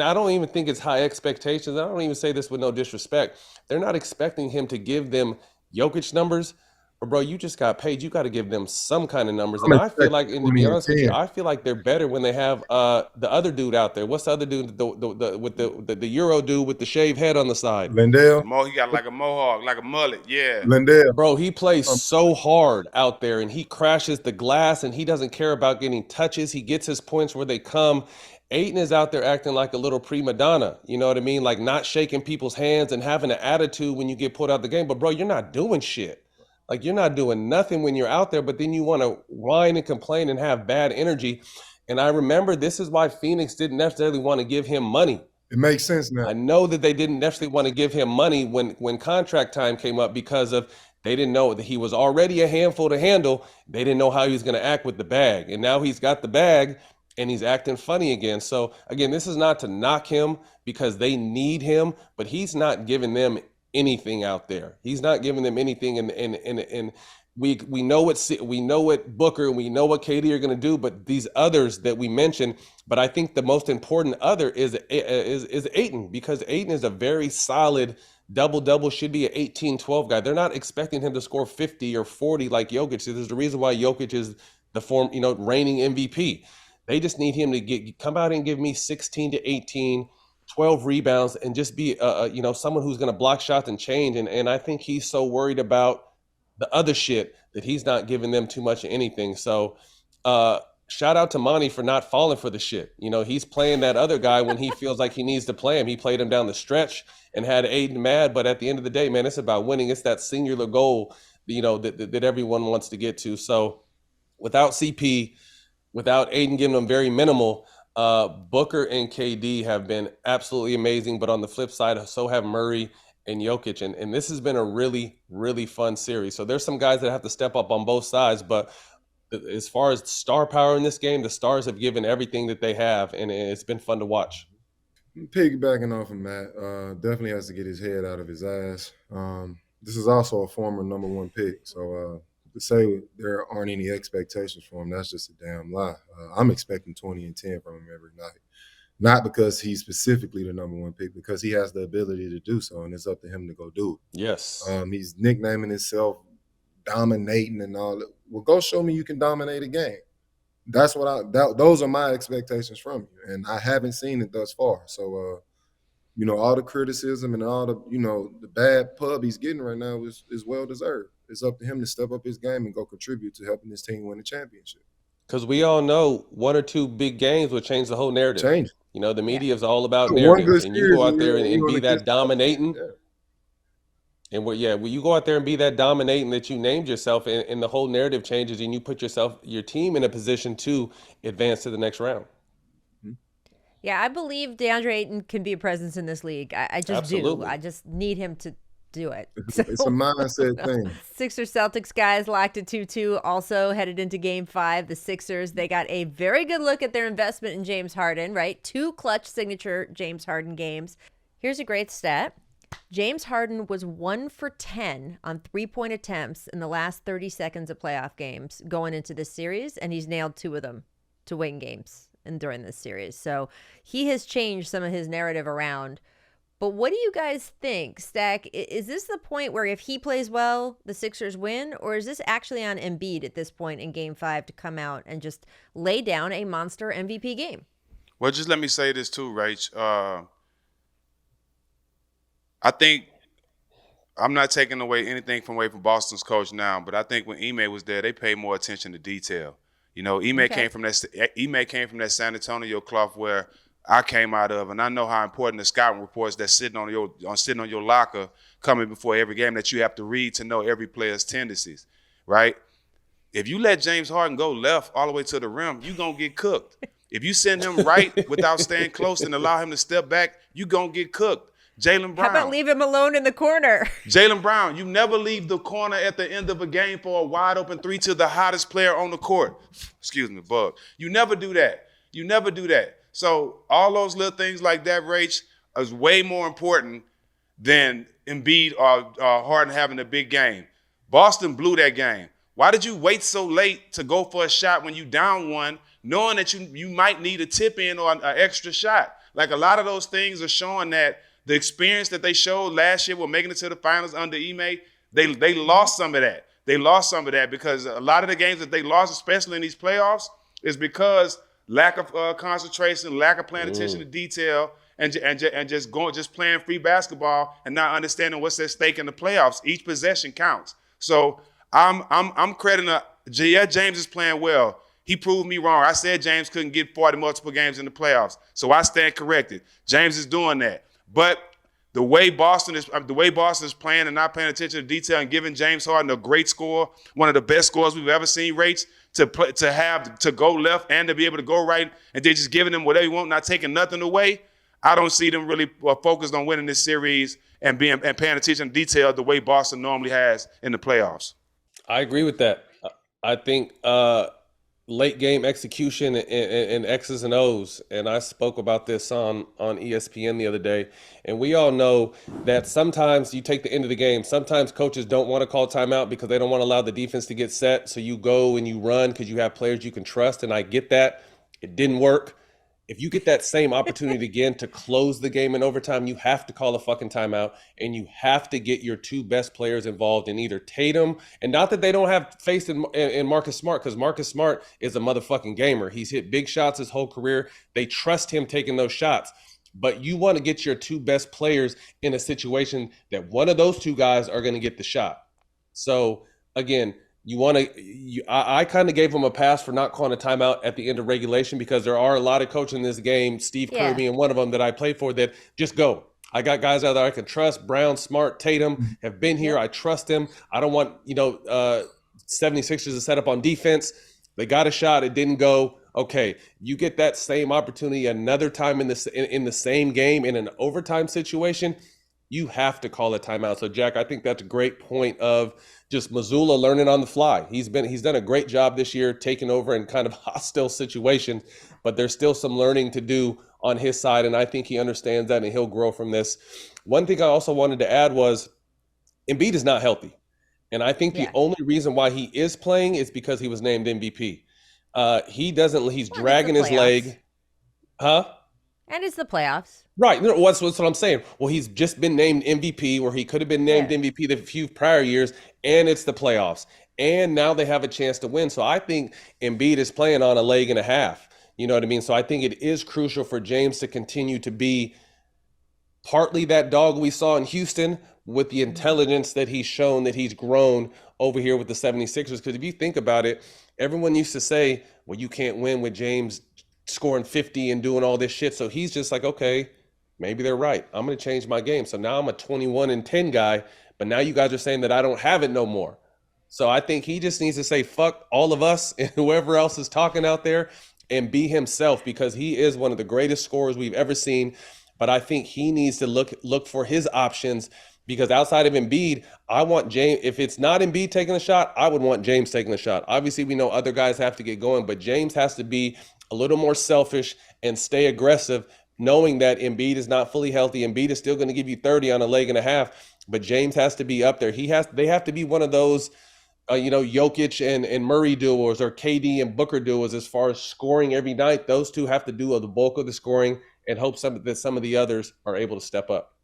I don't even think it's high expectations. I don't even say this with no disrespect. They're not expecting him to give them Jokic numbers. But bro, you just got paid. You got to give them some kind of numbers. And I feel like, and to be honest with you, I feel like they're better when they have the other dude out there. What's the other dude? The Euro dude with the shaved head on the side. Lindell. He got like a mohawk, like a mullet. Yeah. Lindell. Bro, he plays so hard out there, and he crashes the glass, and he doesn't care about getting touches. He gets his points where they come. Ayton is out there acting like a little prima donna, you know what I mean? Like not shaking people's hands and having an attitude when you get pulled out the game. But bro, you're not doing shit. Like you're not doing nothing when you're out there, but then you want to whine and complain and have bad energy. And I remember this is why Phoenix didn't necessarily want to give him money. It makes sense now. I know that they didn't necessarily want to give him money when contract time came up because of they didn't know that he was already a handful to handle. They didn't know how he was going to act with the bag. And now he's got the bag and he's acting funny again. So again, this is not to knock him because they need him, but he's not giving them anything out there. He's not giving them anything, and we know what Booker and we know what KD are going to do, but these others that we mentioned. But I think the most important other is Ayton, because Ayton is a very solid double-double, should be an 18-12 guy. They're not expecting him to score 50 or 40 like Jokic. There's the reason why Jokic is the reigning MVP. They just need him to come out and give me 16 to 18. 12 rebounds and just be someone who's going to block shots and change. And I think he's so worried about the other shit that he's not giving them too much of anything. So shout out to Monty for not falling for the shit. He's playing that other guy when he feels like he needs to play him. He played him down the stretch and had Ayton mad. But at the end of the day, man, it's about winning. It's that singular goal, that everyone wants to get to. So without CP, without Ayton giving them very minimal, Booker and KD have been absolutely amazing, but on the flip side, so have Murray and Jokic, and this has been a really, really fun series. So there's some guys that have to step up on both sides, but as far as star power in this game, the Stars have given everything that they have, and it's been fun to watch. Piggybacking off of Matt, definitely has to get his head out of his ass. This is also a former number 1 pick, so to say there aren't any expectations for him, that's just a damn lie. I'm expecting 20 and 10 from him every night. Not because he's specifically the number 1 pick, because he has the ability to do so, and it's up to him to go do it. Yes. He's nicknaming himself dominating and all that. Well, go show me you can dominate a game. That's what those are my expectations from you, and I haven't seen it thus far. So, all the criticism and all the, the bad pub he's getting right now is well deserved. It's up to him to step up his game and go contribute to helping his team win the championship. Because we all know 1 or 2 big games would change the whole narrative. Change. The media is all about One narratives, good and you go out series, there and and you be wanna that get- dominating. Yeah. And when you go out there and be that dominating that you named yourself, and the whole narrative changes, and you put your team in a position to advance to the next round. Yeah, I believe DeAndre Ayton can be a presence in this league. I just Absolutely. do. I just need him to do it. It's a mindset thing. Sixers Celtics guys locked at 2-2, also headed into game 5. The Sixers, they got a very good look at their investment in James Harden, right? 2 clutch signature James Harden games. Here's a great stat. James Harden was 1 for 10 on 3-point attempts in the last 30 seconds of playoff games going into this series, and he's nailed 2 of them to win games and during this series. So he has changed some of his narrative around. But what do you guys think, Stak? Is this the point where if he plays well, the Sixers win? Or is this actually on Embiid at this point in game 5 to come out and just lay down a monster MVP game? Well, just let me say this too, Rach. I think I'm not taking anything away from Boston's coach now, but I think when Ime was there, they paid more attention to detail. Ime came from that San Antonio cloth where I came out of, and I know how important the scouting reports that's sitting on your locker coming before every game that you have to read to know every player's tendencies, right? If you let James Harden go left all the way to the rim, you're going to get cooked. If you send him right without staying close and allow him to step back, you're going to get cooked. Jaylen Brown. How about leave him alone in the corner? Jaylen Brown, you never leave the corner at the end of a game for a wide open 3 to the hottest player on the court. Excuse me, bug. You never do that. You never do that. So all those little things like that, Rach, is way more important than Embiid or Harden having a big game. Boston blew that game. Why did you wait so late to go for a shot when you down 1, knowing that you might need a tip in or an extra shot? Like, a lot of those things are showing that the experience that they showed last year with making it to the finals under Ime, they lost some of that. They lost some of that because a lot of the games that they lost, especially in these playoffs, is because lack of concentration, lack of paying attention to detail, and just playing free basketball and not understanding what's at stake in the playoffs. Each possession counts. So I'm crediting James is playing well. He proved me wrong. I said James couldn't get 40 multiple games in the playoffs, so I stand corrected. James is doing that. But the way Boston is playing and not paying attention to detail and giving James Harden a great score, one of the best scores we've ever seen, Rach, to go left and to be able to go right, and they're just giving him whatever he wants, not taking nothing away. I don't see them really focused on winning this series and paying attention to detail the way Boston normally has in the playoffs. I agree with that. I think late game execution and X's and O's, and I spoke about this on ESPN the other day, and we all know that sometimes you take the end of the game. Sometimes coaches don't want to call timeout because they don't want to allow the defense to get set, so you go and you run because you have players you can trust, and I get that. It didn't work. If you get that same opportunity again to close the game in overtime, you have to call a fucking timeout, and you have to get your 2 best players involved in either Tatum, and not that they don't have faith in Marcus Smart, because Marcus Smart is a motherfucking gamer. He's hit big shots his whole career. They trust him taking those shots. But you want to get your 2 best players in a situation that one of those 2 guys are going to get the shot. So, again, I kind of gave him a pass for not calling a timeout at the end of regulation because there are a lot of coaches in this game, Steve Kerr being one of them that I played for, that just go. I got guys out there I can trust. Brown, Smart, Tatum have been here. I trust them. I don't want 76ers to set up on defense. They got a shot. It didn't go. Okay, you get that same opportunity another time in the same game in an overtime situation. you have to call a timeout. So, Jack, I think that's a great point of just Mazzulla learning on the fly. He's done a great job this year taking over in kind of hostile situations, but there's still some learning to do on his side, and I think he understands that, and he'll grow from this. One thing I also wanted to add was Embiid is not healthy, and I think the only reason why he is playing is because he was named MVP. He's dragging his leg. Huh? And it's the playoffs. Right. No, that's what I'm saying. Well, he's just been named MVP where he could have been named MVP the few prior years, and it's the playoffs. And now they have a chance to win. So I think Embiid is playing on a leg and a half. You know what I mean? So I think it is crucial for James to continue to be partly that dog we saw in Houston with the intelligence that he's shown, that he's grown over here with the 76ers. Because if you think about it, everyone used to say, well, you can't win with James scoring 50 and doing all this shit. So he's just like, okay, maybe they're right. I'm going to change my game. So now I'm a 21-10 guy, but now you guys are saying that I don't have it no more. So I think he just needs to say, fuck all of us and whoever else is talking out there and be himself, because he is one of the greatest scorers we've ever seen. But I think he needs to look for his options, because outside of Embiid, I want James. If it's not Embiid taking a shot, I would want James taking a shot. Obviously, we know other guys have to get going, but James has to be a little more selfish and stay aggressive, knowing that Embiid is not fully healthy. Embiid is still going to give you 30 on a leg and a half, but James has to be up there. They have to be one of those, Jokic and Murray duos, or KD and Booker duos, as far as scoring every night. Those two have to do the bulk of the scoring and hope that some of the others are able to step up.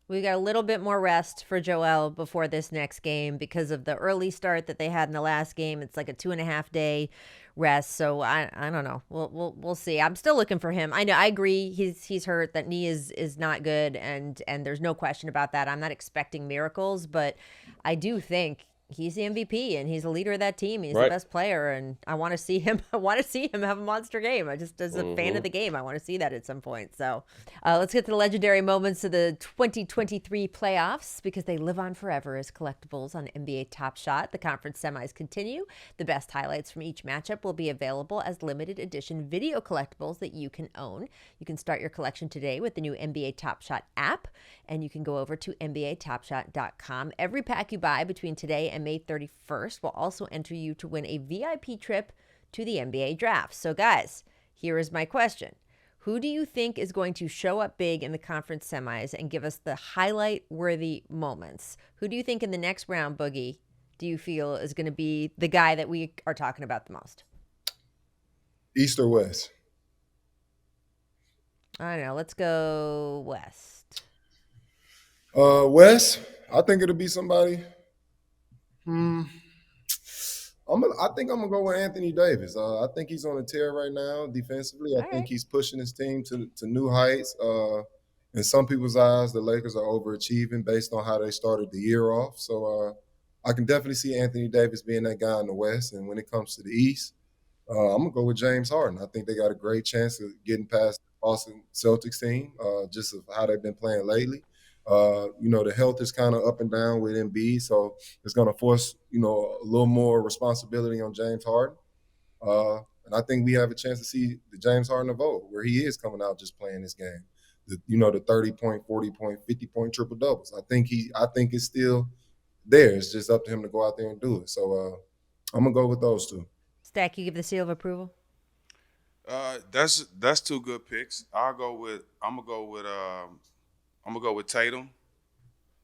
We got a little bit more rest for Joel before this next game because of the early start that they had in the last game. It's like a 2.5 day rest. So I don't know. We'll see. I'm still looking for him. I know, I agree. He's hurt. That knee is not good, and there's no question about that. I'm not expecting miracles, but I do think he's the MVP and he's the leader of that team. He's the best player, and I want to see him. I want to see him have a monster game. I just, as a fan of the game, I want to see that at some point. So let's get to the legendary moments of the 2023 playoffs, because they live on forever as collectibles on NBA Top Shot. The conference semis continue. The best highlights from each matchup will be available as limited edition video collectibles that you can own. You can start your collection today with the new NBA Top Shot app, and you can go over to NBATopShot.com. Every pack you buy between today and May 31st will also enter you to win a VIP trip to the NBA draft. So guys, here is my question. Who do you think is going to show up big in the conference semis and give us the highlight-worthy moments? Who do you think in the next round, Boogie, do you feel is going to be the guy that we are talking about the most? East or West? I don't know. Let's go West. West, I think it'll be somebody. I think I'm gonna go with Anthony Davis. I think he's on a tear right now defensively. I think he's pushing his team to new heights. In some people's eyes, the Lakers are overachieving based on how they started the year off. So I can definitely see Anthony Davis being that guy in the West. And when it comes to the East, I'm gonna go with James Harden. I think they got a great chance of getting past the Boston Celtics team, just of how they've been playing lately. The health is kind of up and down with Embiid, so it's going to force, a little more responsibility on James Harden. And I think we have a chance to see the James Harden of old, where he is coming out just playing this game. The 30-point, 40-point, 50-point triple doubles. I think it's still there. It's just up to him to go out there and do it. So I'm gonna go with those two. Stak, you give the seal of approval? That's two good picks. I'm gonna go with Tatum.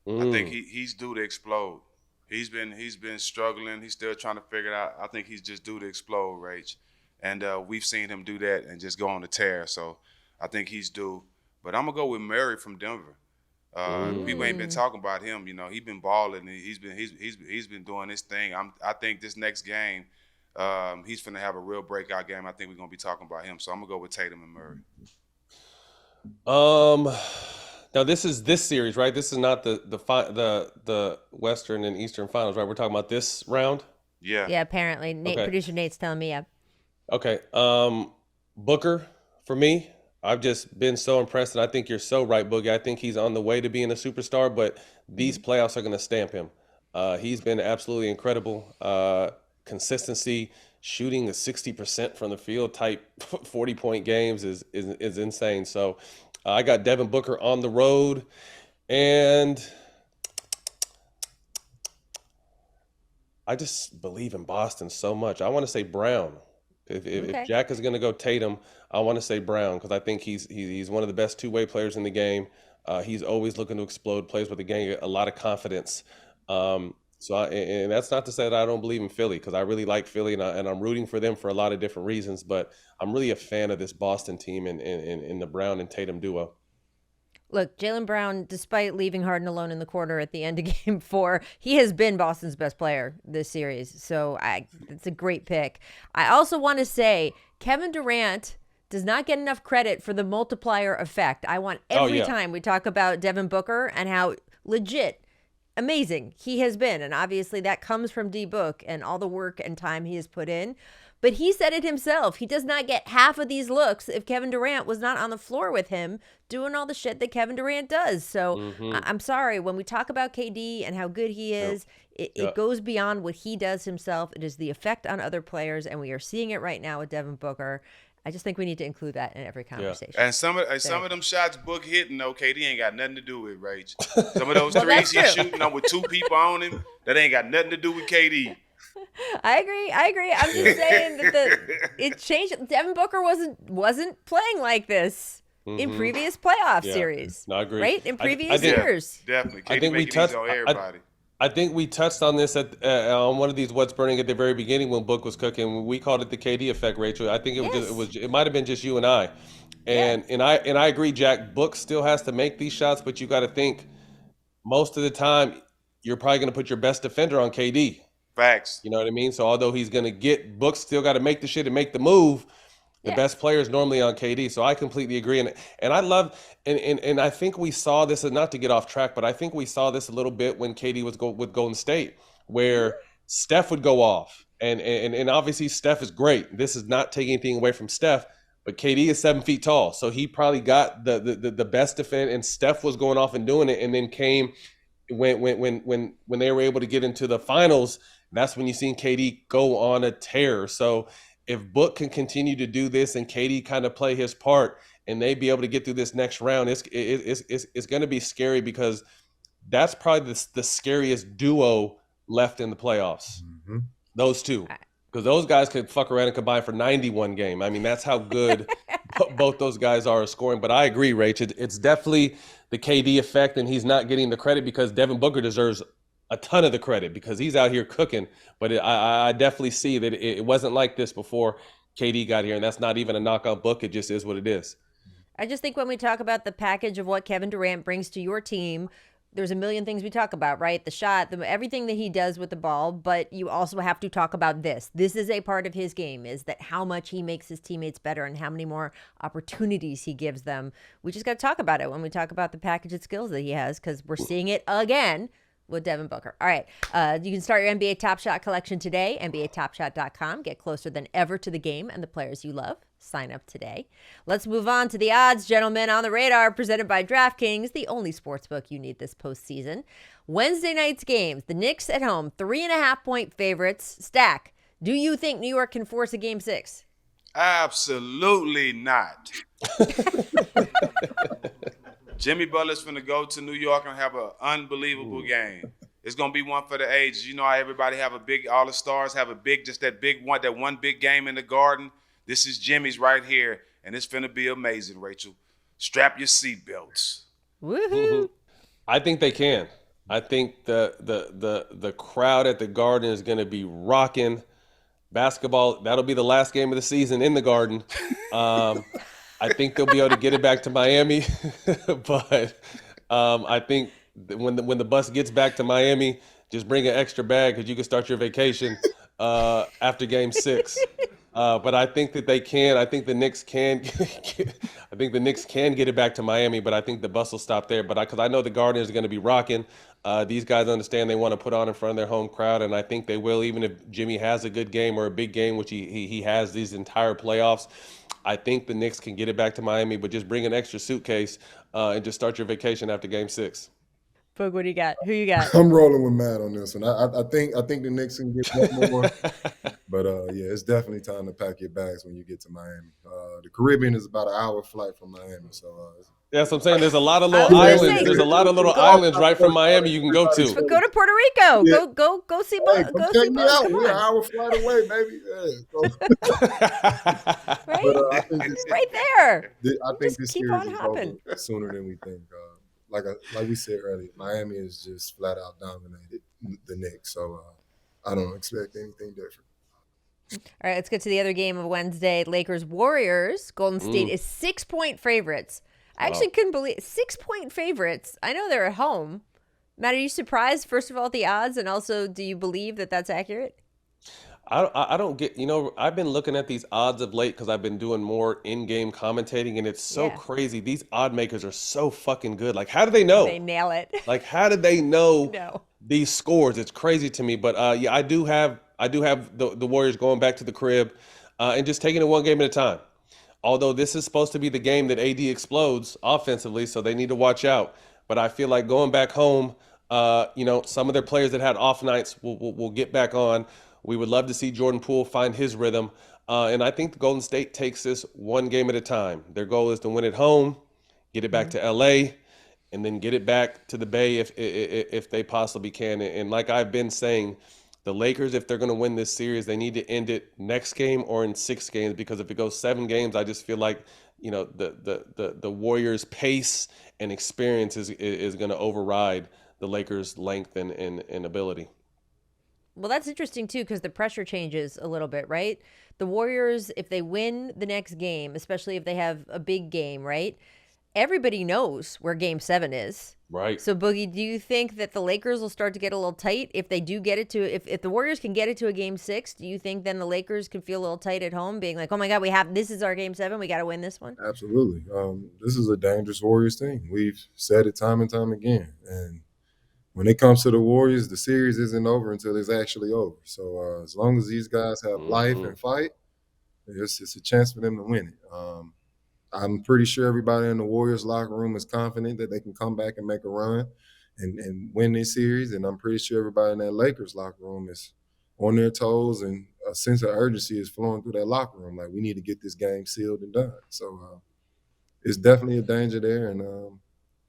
I think he's due to explode. He's been struggling. He's still trying to figure it out. I think he's just due to explode, Rach. And we've seen him do that and just go on the tear. So I think he's due. But I'm gonna go with Murray from Denver. People ain't been talking about him. He's been balling. He's been doing his thing. I think this next game, he's finna have a real breakout game. I think we're gonna be talking about him. So I'm gonna go with Tatum and Murray. Now this is this series, right? This is not the Western and Eastern finals, right? We're talking about this round. Yeah. Yeah. Apparently, Producer Nate's telling me. Yeah. Okay. Booker for me. I've just been so impressed, and I think you're so right, Boogie. I think he's on the way to being a superstar, but these playoffs are going to stamp him. He's been absolutely incredible. Consistency, shooting a 60% from the field type 40-point games is insane. So I got Devin Booker on the road, And I just believe in Boston so much. I want to say Brown. If Jack is going to go Tatum, I want to say Brown because I think he's one of the best two-way players in the game. He's always looking to explode, plays with the game, a lot of confidence. And that's not to say that I don't believe in Philly because I really like Philly and I'm rooting for them for a lot of different reasons. But I'm really a fan of this Boston team and the Brown and Tatum duo. Look, Jaylen Brown, despite leaving Harden alone in the corner at the end of Game 4, he has been Boston's best player this series. So it's a great pick. I also want to say Kevin Durant does not get enough credit for the multiplier effect. I want every time we talk about Devin Booker and how legit amazing he has been. And obviously that comes from D-Book and all the work and time he has put in. But he said it himself. He does not get half of these looks if Kevin Durant was not on the floor with him doing all the shit that Kevin Durant does. So I'm sorry. When we talk about KD and how good he is, it goes beyond what he does himself. It is the effect on other players, and we are seeing it right now with Devin Booker. I just think we need to include that in every conversation. And some of them shots Book hitting, though, KD ain't got nothing to do with, Rach. Some of those threes he's shooting with two people on him, that ain't got nothing to do with KD. I agree. I'm just saying that it changed. Devin Booker wasn't playing like this in previous playoff series. No, I agree. Right? In previous years. Definitely. I think we touched on everybody. I think we touched on this on one of these What's Burning at the very beginning when Book was cooking. We called it the KD effect, Rachel. I think it might have been just you and I. And I agree, Jack. Book still has to make these shots, but you got to think most of the time you're probably going to put your best defender on KD. Facts. You know what I mean? So although he's going to get Book, still got to make the shit and make the move. The best player is normally on KD. So I completely agree. And I love and I think we saw this, and not to get off track, but I think we saw this a little bit when KD was with Golden State, where Steph would go off. And obviously Steph is great. This is not taking anything away from Steph, but KD is 7 feet tall. So he probably got the best defense, and Steph was going off and doing it, and then came when they were able to get into the finals. That's when you seen KD go on a tear. So if Book can continue to do this and KD kind of play his part and they be able to get through this next round, it's going to be scary because that's probably the scariest duo left in the playoffs. Mm-hmm. Those two. Because those guys could fuck around and combine for 91 game. I mean, that's how good both those guys are scoring. But I agree, Rach. It's definitely the KD effect, and he's not getting the credit because Devin Booker deserves a ton of the credit because he's out here cooking. But I definitely see that it wasn't like this before KD got here, and that's not even a knock on Book. It just is what it is. I just think when we talk about the package of what Kevin Durant brings to your team, there's a million things we talk about, right? The shot, everything that he does with the ball, but you also have to talk about this. This is a part of his game, is that how much he makes his teammates better and how many more opportunities he gives them. We just got to talk about it when we talk about the package of skills that he has, because we're seeing it again with Devin Booker. All right. You can start your NBA Top Shot collection today, NBATopShot.com. Get closer than ever to the game and the players you love. Sign up today. Let's move on to the odds, gentlemen. On the radar, presented by DraftKings, the only sportsbook you need this postseason. Wednesday night's games. The Knicks at home, 3.5-point favorites. Stak, do you think New York can force a Game 6? Absolutely not. Jimmy Butler's finna go to New York and have an unbelievable game. It's gonna be one for the ages. You know how everybody have a big, all the stars have a big, just that big one, that one big game in the Garden. This is Jimmy's right here, and it's finna be amazing, Rachel. Strap your seatbelts. Woohoo! I think they can. I think the crowd at the Garden is gonna be rocking. Basketball, that'll be the last game of the season in the Garden. I think they'll be able to get it back to Miami, but I think when the bus gets back to Miami, just bring an extra bag because you can start your vacation after Game 6. But I think that they can. I think the Knicks can. I think the Knicks can get it back to Miami, but I think the bus will stop there. But because I know the Garden is going to be rocking. These guys understand they want to put on in front of their home crowd, and I think they will, even if Jimmy has a good game or a big game, which he has these entire playoffs. I think the Knicks can get it back to Miami, but just bring an extra suitcase and just start your vacation after Game 6. Boog, what do you got? Who you got? I'm rolling with Matt on this one. I think the Knicks can get one more, but yeah, it's definitely time to pack your bags when you get to Miami. The Caribbean is about an hour flight from Miami, so That's what I'm saying. There's a lot of little islands. There's a lot of little islands right from Miami you can go to. But go to Puerto Rico. Yeah. Go see. Hey, go check see. me out. Come We're an on. hour flight away, baby. Yeah, so. Right? But, I think It's right there. I think Just this keep series on is hopping. over sooner than we think. Like we said earlier, Miami is just flat out dominated the Knicks, so I don't expect anything different. All right, let's get to the other game of Wednesday. Lakers Warriors. Golden State is 6-point favorites. I actually couldn't believe 6-point favorites. I know they're at home. Matt, are you surprised, first of all, at the odds? And also, do you believe that that's accurate? I don't get, I've been looking at these odds of late because I've been doing more in-game commentating, and it's so crazy. These odd makers are so fucking good. Like, how do they know? They nail it. Like, how do they know No. these scores? It's crazy to me. But yeah, I do have the Warriors going back to the crib and just taking it one game at a time. Although this is supposed to be the game that AD explodes offensively, so they need to watch out. But I feel like going back home, some of their players that had off nights will get back on. We would love to see Jordan Poole find his rhythm. And I think the Golden State takes this one game at a time. Their goal is to win at home, get it back to LA, and then get it back to the Bay if they possibly can. And like I've been saying, the Lakers, if they're going to win this series, they need to end it next game or in 6 games, because if it goes 7 games, I just feel like, the Warriors' pace and experience is going to override the Lakers' length and ability. Well, that's interesting, too, because the pressure changes a little bit, right? The Warriors, if they win the next game, especially if they have a big game, right? Everybody knows where Game 7 is. Right. So, Boogie, do you think that the Lakers will start to get a little tight if they do get it to, if the Warriors can get it to a Game 6, do you think then the Lakers can feel a little tight at home, being like, oh my God, this is our Game 7, we got to win this one? Absolutely. This is a dangerous Warriors team. We've said it time and time again. And when it comes to the Warriors, the series isn't over until it's actually over. So as long as these guys have life and fight, it's a chance for them to win it. I'm pretty sure everybody in the Warriors locker room is confident that they can come back and make a run and win this series. And I'm pretty sure everybody in that Lakers locker room is on their toes, and a sense of urgency is flowing through that locker room. Like, we need to get this game sealed and done. So it's definitely a danger there. And,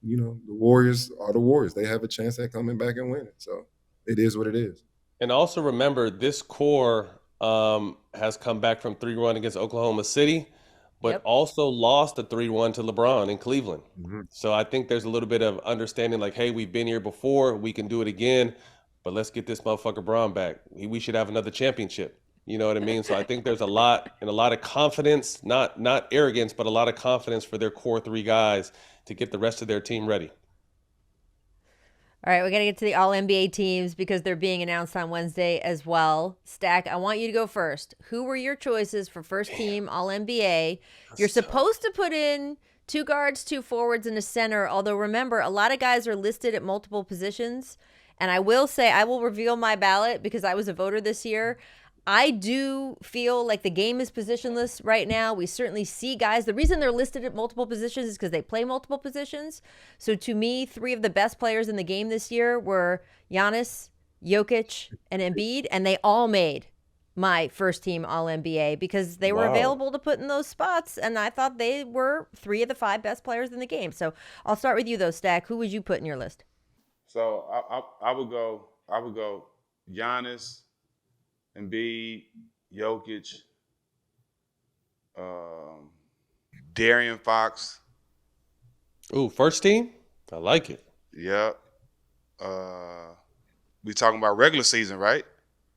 the Warriors are the Warriors. They have a chance at coming back and winning. So it is what it is. And also remember, this core has come back from 3-1 against Oklahoma City, but also lost a 3-1 to LeBron in Cleveland. So I think there's a little bit of understanding, like, hey, we've been here before, we can do it again, but let's get this motherfucker Bron back. We should have another championship. You know what I mean? So I think there's a lot of confidence, not arrogance, but a lot of confidence for their core 3 guys to get the rest of their team ready. All right, we got to get to the All-NBA teams because they're being announced on Wednesday as well. Stak, I want you to go first. Who were your choices for first team All-NBA? You're supposed to put in 2 guards, 2 forwards, and a center, although remember, a lot of guys are listed at multiple positions. And I will say, I will reveal my ballot because I was a voter this year. I do feel like the game is positionless right now. We certainly see guys. The reason they're listed at multiple positions is because they play multiple positions. So to me, 3 of the best players in the game this year were Giannis, Jokic, and Embiid, and they all made my first team All-NBA because they were available to put in those spots, and I thought they were 3 of the 5 best players in the game. So I'll start with you, though, Stak. Who would you put in your list? So I would go Giannis, Embiid, Jokic, De'Aaron Fox. Ooh, first team? I like it. Yep. We talking about regular season, right?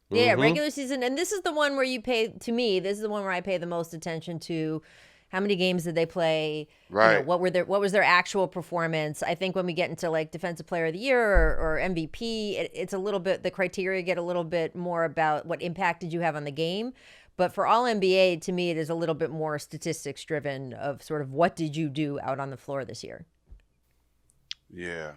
Yeah, regular season. And this is the one where this is the one where I pay the most attention to. How many games did they play? Right. What was their actual performance? I think when we get into like defensive player of the year or MVP, it's a little bit, the criteria get a little bit more about what impact did you have on the game. But for all NBA, to me, it is a little bit more statistics driven of sort of what did you do out on the floor this year? Yeah.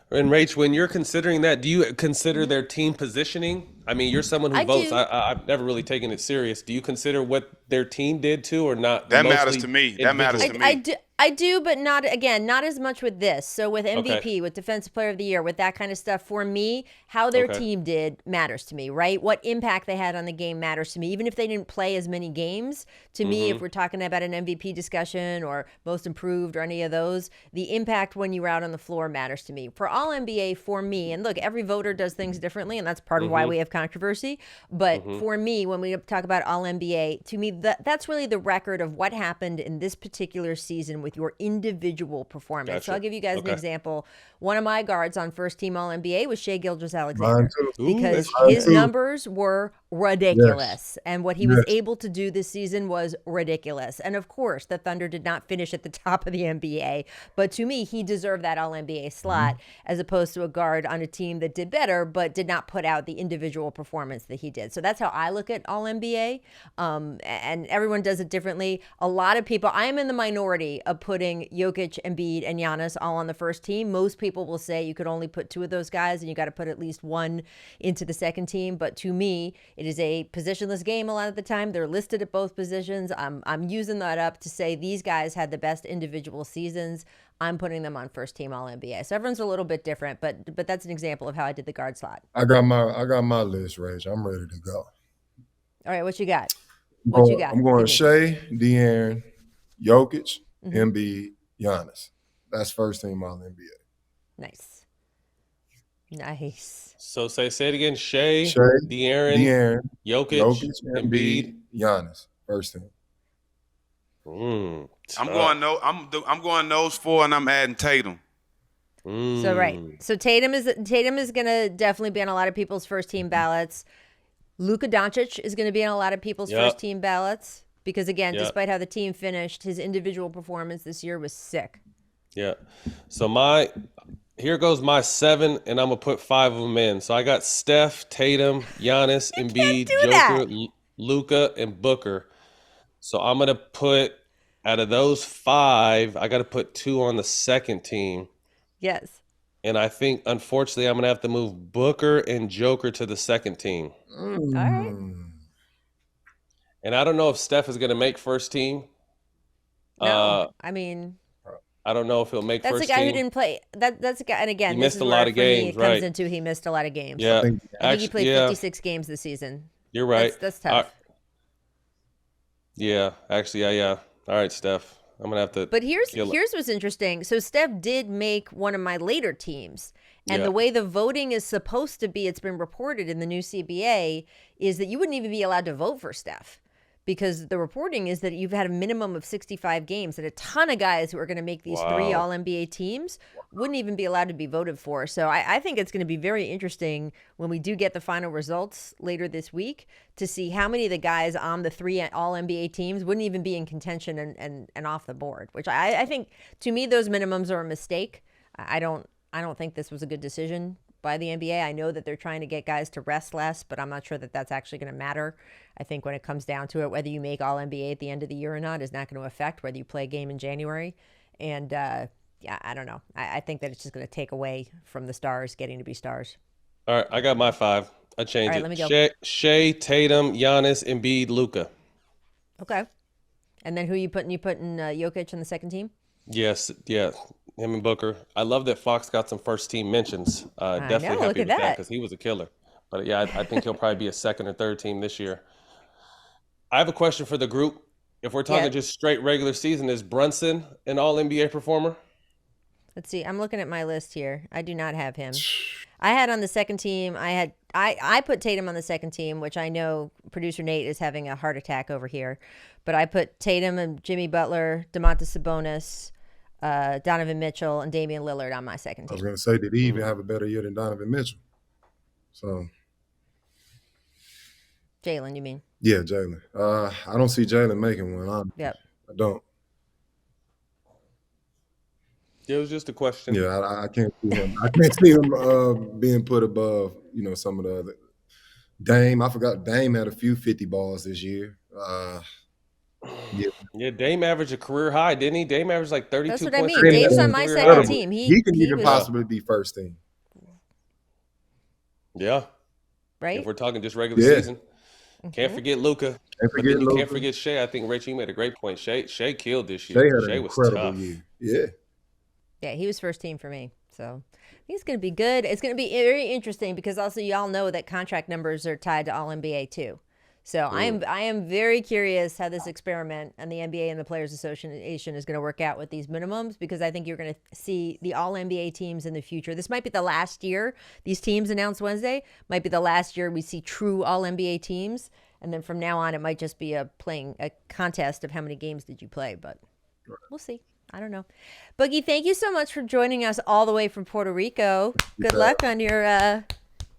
And Rach, when you're considering that, do you consider their team positioning I mean, you're someone who I votes. do. I've never really taken it serious. Do you consider what their team did too, or not? That matters Mostly to me. That matters to individual? me. I do, but not as much with this. So with MVP, Okay. with Defensive Player of the Year, with that kind of stuff, for me, how their Okay. team did matters to me, right? What impact they had on the game matters to me. Even if they didn't play as many games, to me, if we're talking about an MVP discussion or most improved or any of those, the impact when you were out on the floor matters to me. For All NBA, for me, and look, every voter does things differently, and that's part of why we have controversy. But for me, when we talk about All NBA, to me, that's really the record of what happened in this particular season with your individual performance. So Gotcha. I'll give you guys Okay. an example. One of my guards on first team All NBA was Shai Gilgeous-Alexander Mine too. because Ooh, his numbers were ridiculous. And what he was Yes. able to do this season was ridiculous. And of course, the Thunder did not finish at the top of the NBA. But to me, he deserved that All NBA slot as opposed to a guard on a team that did better but did not put out the individual performance that he did. So that's how I look at All NBA. And everyone does it differently. A lot of people, I am in the minority of putting Jokic, Embiid, and Giannis all on the first team. Most people will say you could only put two of those guys and you got to put at least one into the second team. But to me, it is a positionless game a lot of the time. They're listed at both positions. I'm using that up to say these guys had the best individual seasons. I'm putting them on first team All NBA. So everyone's a little bit different, but that's an example of how I did the guard slot. I got my list, Rage. I'm ready to go. All right, what you got? What you got? I'm going Give me. Shea, De'Aaron, Jokic, Embiid, Giannis. That's first team All NBA. Nice. Nice. So say it again. Shea, Shea, De'Aaron, Jokic, Jokic, Embiid. Giannis. First team. Mm, I'm going those four, and I'm adding Tatum. So right. So Tatum is going to definitely be on a lot of people's first team ballots. Luka Doncic is going to be on a lot of people's first team ballots because again, despite how the team finished, his individual performance this year was sick. Yeah. So here goes my 7, and I'm gonna put 5 of them in. So I got Steph, Tatum, Giannis, Embiid, Joker, Luka, and Booker. So I'm gonna put out of those 5, I got to put 2 on the second team. Yes. And I think, unfortunately, I'm going to have to move Booker and Joker to the second team. All right. And I don't know if Steph is going to make first team. No, I mean, I don't know if he'll make that's first a guy team. who didn't play. That's a guy, and again, He this missed is a where lot of for me games, it comes right. into he missed a lot of games. Yeah. I think he played 56 games this season. You're right. That's tough. Yeah, actually, yeah. All right, Steph. I'm going to have to. But here's what's interesting. So Steph did make one of my later teams. And the way the voting is supposed to be, it's been reported in the new CBA, is that you wouldn't even be allowed to vote for Steph. Because the reporting is that you've had a minimum of 65 games, and a ton of guys who are going to make these 3 All-NBA teams wouldn't even be allowed to be voted for. So I think it's going to be very interesting when we do get the final results later this week to see how many of the guys on the 3 All-NBA teams wouldn't even be in contention and off the board, which I think, to me, those minimums are a mistake. I don't think this was a good decision by the NBA. I know that they're trying to get guys to rest less, but I'm not sure that that's actually going to matter. I think when it comes down to it, whether you make All NBA at the end of the year or not is not going to affect whether you play a game in January. And I don't know. I think that it's just going to take away from the stars getting to be stars. All right, I got my 5. I changed All right, it. let me go. Shea, Tatum, Giannis, Embiid, Luka. Okay. And then who you putting? You putting Jokic on the second team? Yes, yeah. Him and Booker. I love that Fox got some first team mentions. Definitely know, happy look at with that that. because he was a killer. But yeah, I think he'll probably be a second or third team this year. I have a question for the group. If we're talking just straight regular season, is Brunson an All NBA performer? Let's see. I'm looking at my list here. I do not have him. I had on the second team. I put Tatum on the second team, which I know producer Nate is having a heart attack over here. But I put Tatum and Jimmy Butler, Domantas Sabonis, Donovan Mitchell, and Damian Lillard on my second I was team. going to say, did he even have a better year than Donovan Mitchell? So, Jalen, you mean? yeah, Jalen. I don't see Jalen making one. I don't. It was just a question. Yeah, I can't see him. I can't see him being put above, some of the other. Dame, I forgot Dame had a few 50 balls this year. Yeah, Dame averaged a career high, didn't he? Dame averaged like 32 That's what I points. mean. Dame's on my second team. He can even was, possibly be first team. Yeah. right? If we're talking just regular season. Can't forget Luka. Can't But forget then you Luka. can't forget Shea. I think, Rachel, you made a great point. Shea killed this Shea year. had Shea an was incredible tough. year. Yeah. Yeah, he was first team for me. So I think it's going to be good. It's going to be very interesting because also y'all know that contract numbers are tied to all NBA too. So I am very curious how this experiment and the NBA and the Players Association is going to work out with these minimums, because I think you're going to see the all NBA teams in the future. This might be the last year. These teams announced Wednesday might be the last year we see true all NBA teams. And then from now on, it might just be a contest of how many games did you play, but we'll see. I don't know. Boogie, thank you so much for joining us all the way from Puerto Rico. Good luck on your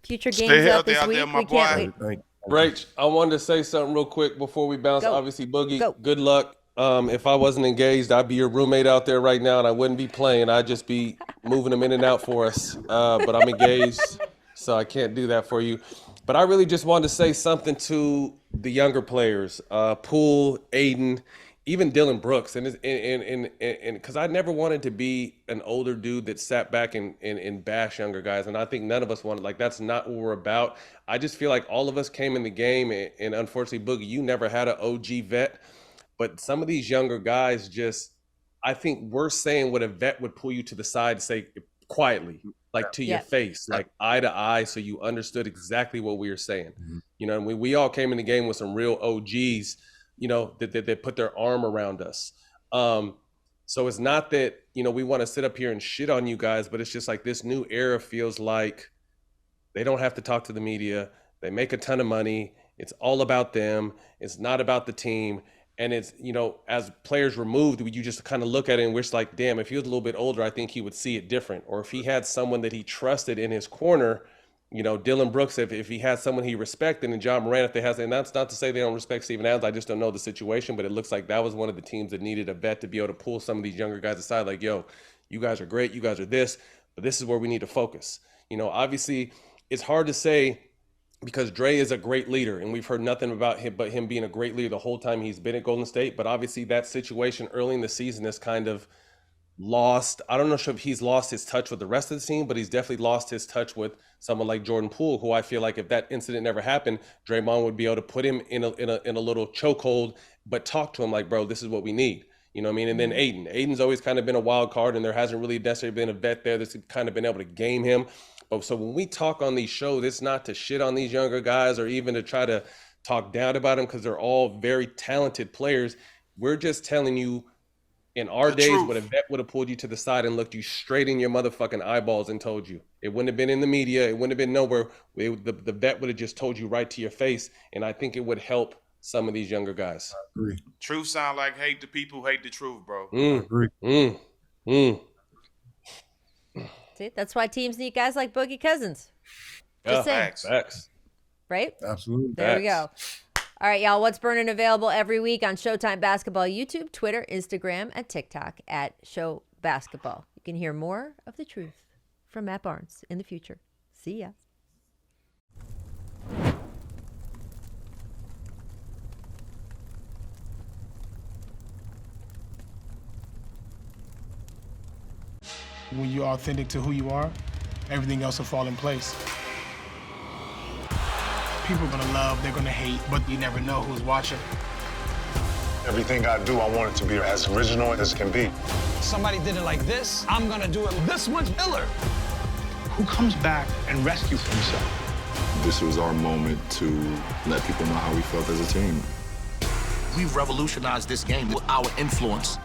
future games out this week. My we can't boy. wait. Rach, I wanted to say something real quick before we bounce. Go. Obviously, Boogie, Go. good luck. If I wasn't engaged, I'd be your roommate out there right now, and I wouldn't be playing. I'd just be moving them in and out for us. But I'm engaged, so I can't do that for you. But I really just wanted to say something to the younger players, Poole, Aiden, even Dylan Brooks, and because I never wanted to be an older dude that sat back and bash younger guys, and I think none of us wanted. Like, that's not what we're about. I just feel like all of us came in the game, and unfortunately, Boogie, you never had an OG vet, but some of these younger guys just, I think we're saying what a vet would pull you to the side to say quietly, like to your face, like eye to eye, so you understood exactly what we were saying. You know, and we all came in the game with some real OGs, you know, that put their arm around us. So it's not that, you know, we want to sit up here and shit on you guys, but it's just like this new era feels like they don't have to talk to the media. They make a ton of money. It's all about them. It's not about the team. And it's, you know, as players removed, you just kind of look at it and wish like, damn, if he was a little bit older, I think he would see it different. Or if he had someone that he trusted in his corner, you know, Dylan Brooks, if he had someone he respected, and John Moran, if they have, and that's not to say they don't respect Steven Adams, I just don't know the situation, but it looks like that was one of the teams that needed a vet to be able to pull some of these younger guys aside, like, yo, you guys are great, you guys are this, but this is where we need to focus. You know, obviously, it's hard to say because Dre is a great leader, and we've heard nothing about him but him being a great leader the whole time he's been at Golden State, but obviously that situation early in the season is kind of lost. I don't know if he's lost his touch with the rest of the team, but he's definitely lost his touch with someone like Jordan Poole, who I feel like if that incident never happened, Draymond would be able to put him in a little chokehold, but talk to him like, bro, this is what we need. You know what I mean? And then Aiden's always kind of been a wild card, and there hasn't really necessarily been a vet there that's kind of been able to game him. But so when we talk on these shows, it's not to shit on these younger guys or even to try to talk down about them, because they're all very talented players. We're just telling you, in our days, what a vet would have pulled you to the side and looked you straight in your motherfucking eyeballs and told you. It wouldn't have been in the media. It wouldn't have been nowhere. The vet would have just told you right to your face, and I think it would help some of these younger guys. I agree. Truth sound like hate the people who hate the truth, bro. I agree. See, that's why teams need guys like Boogie Cousins. Just saying. Facts. Right? Absolutely. There we go. All right, y'all. What's Burnin' available every week on Showtime Basketball YouTube, Twitter, Instagram, and TikTok at Show Basketball. You can hear more of the truth from Matt Barnes in the future. See ya. When you're authentic to who you are, everything else will fall in place. People are gonna love, they're gonna hate, but you never know who's watching. Everything I do, I want it to be as original as can be. Somebody did it like this, I'm gonna do it this much iller. Who comes back and rescues himself? This was our moment to let people know how we felt as a team. We've revolutionized this game with our influence.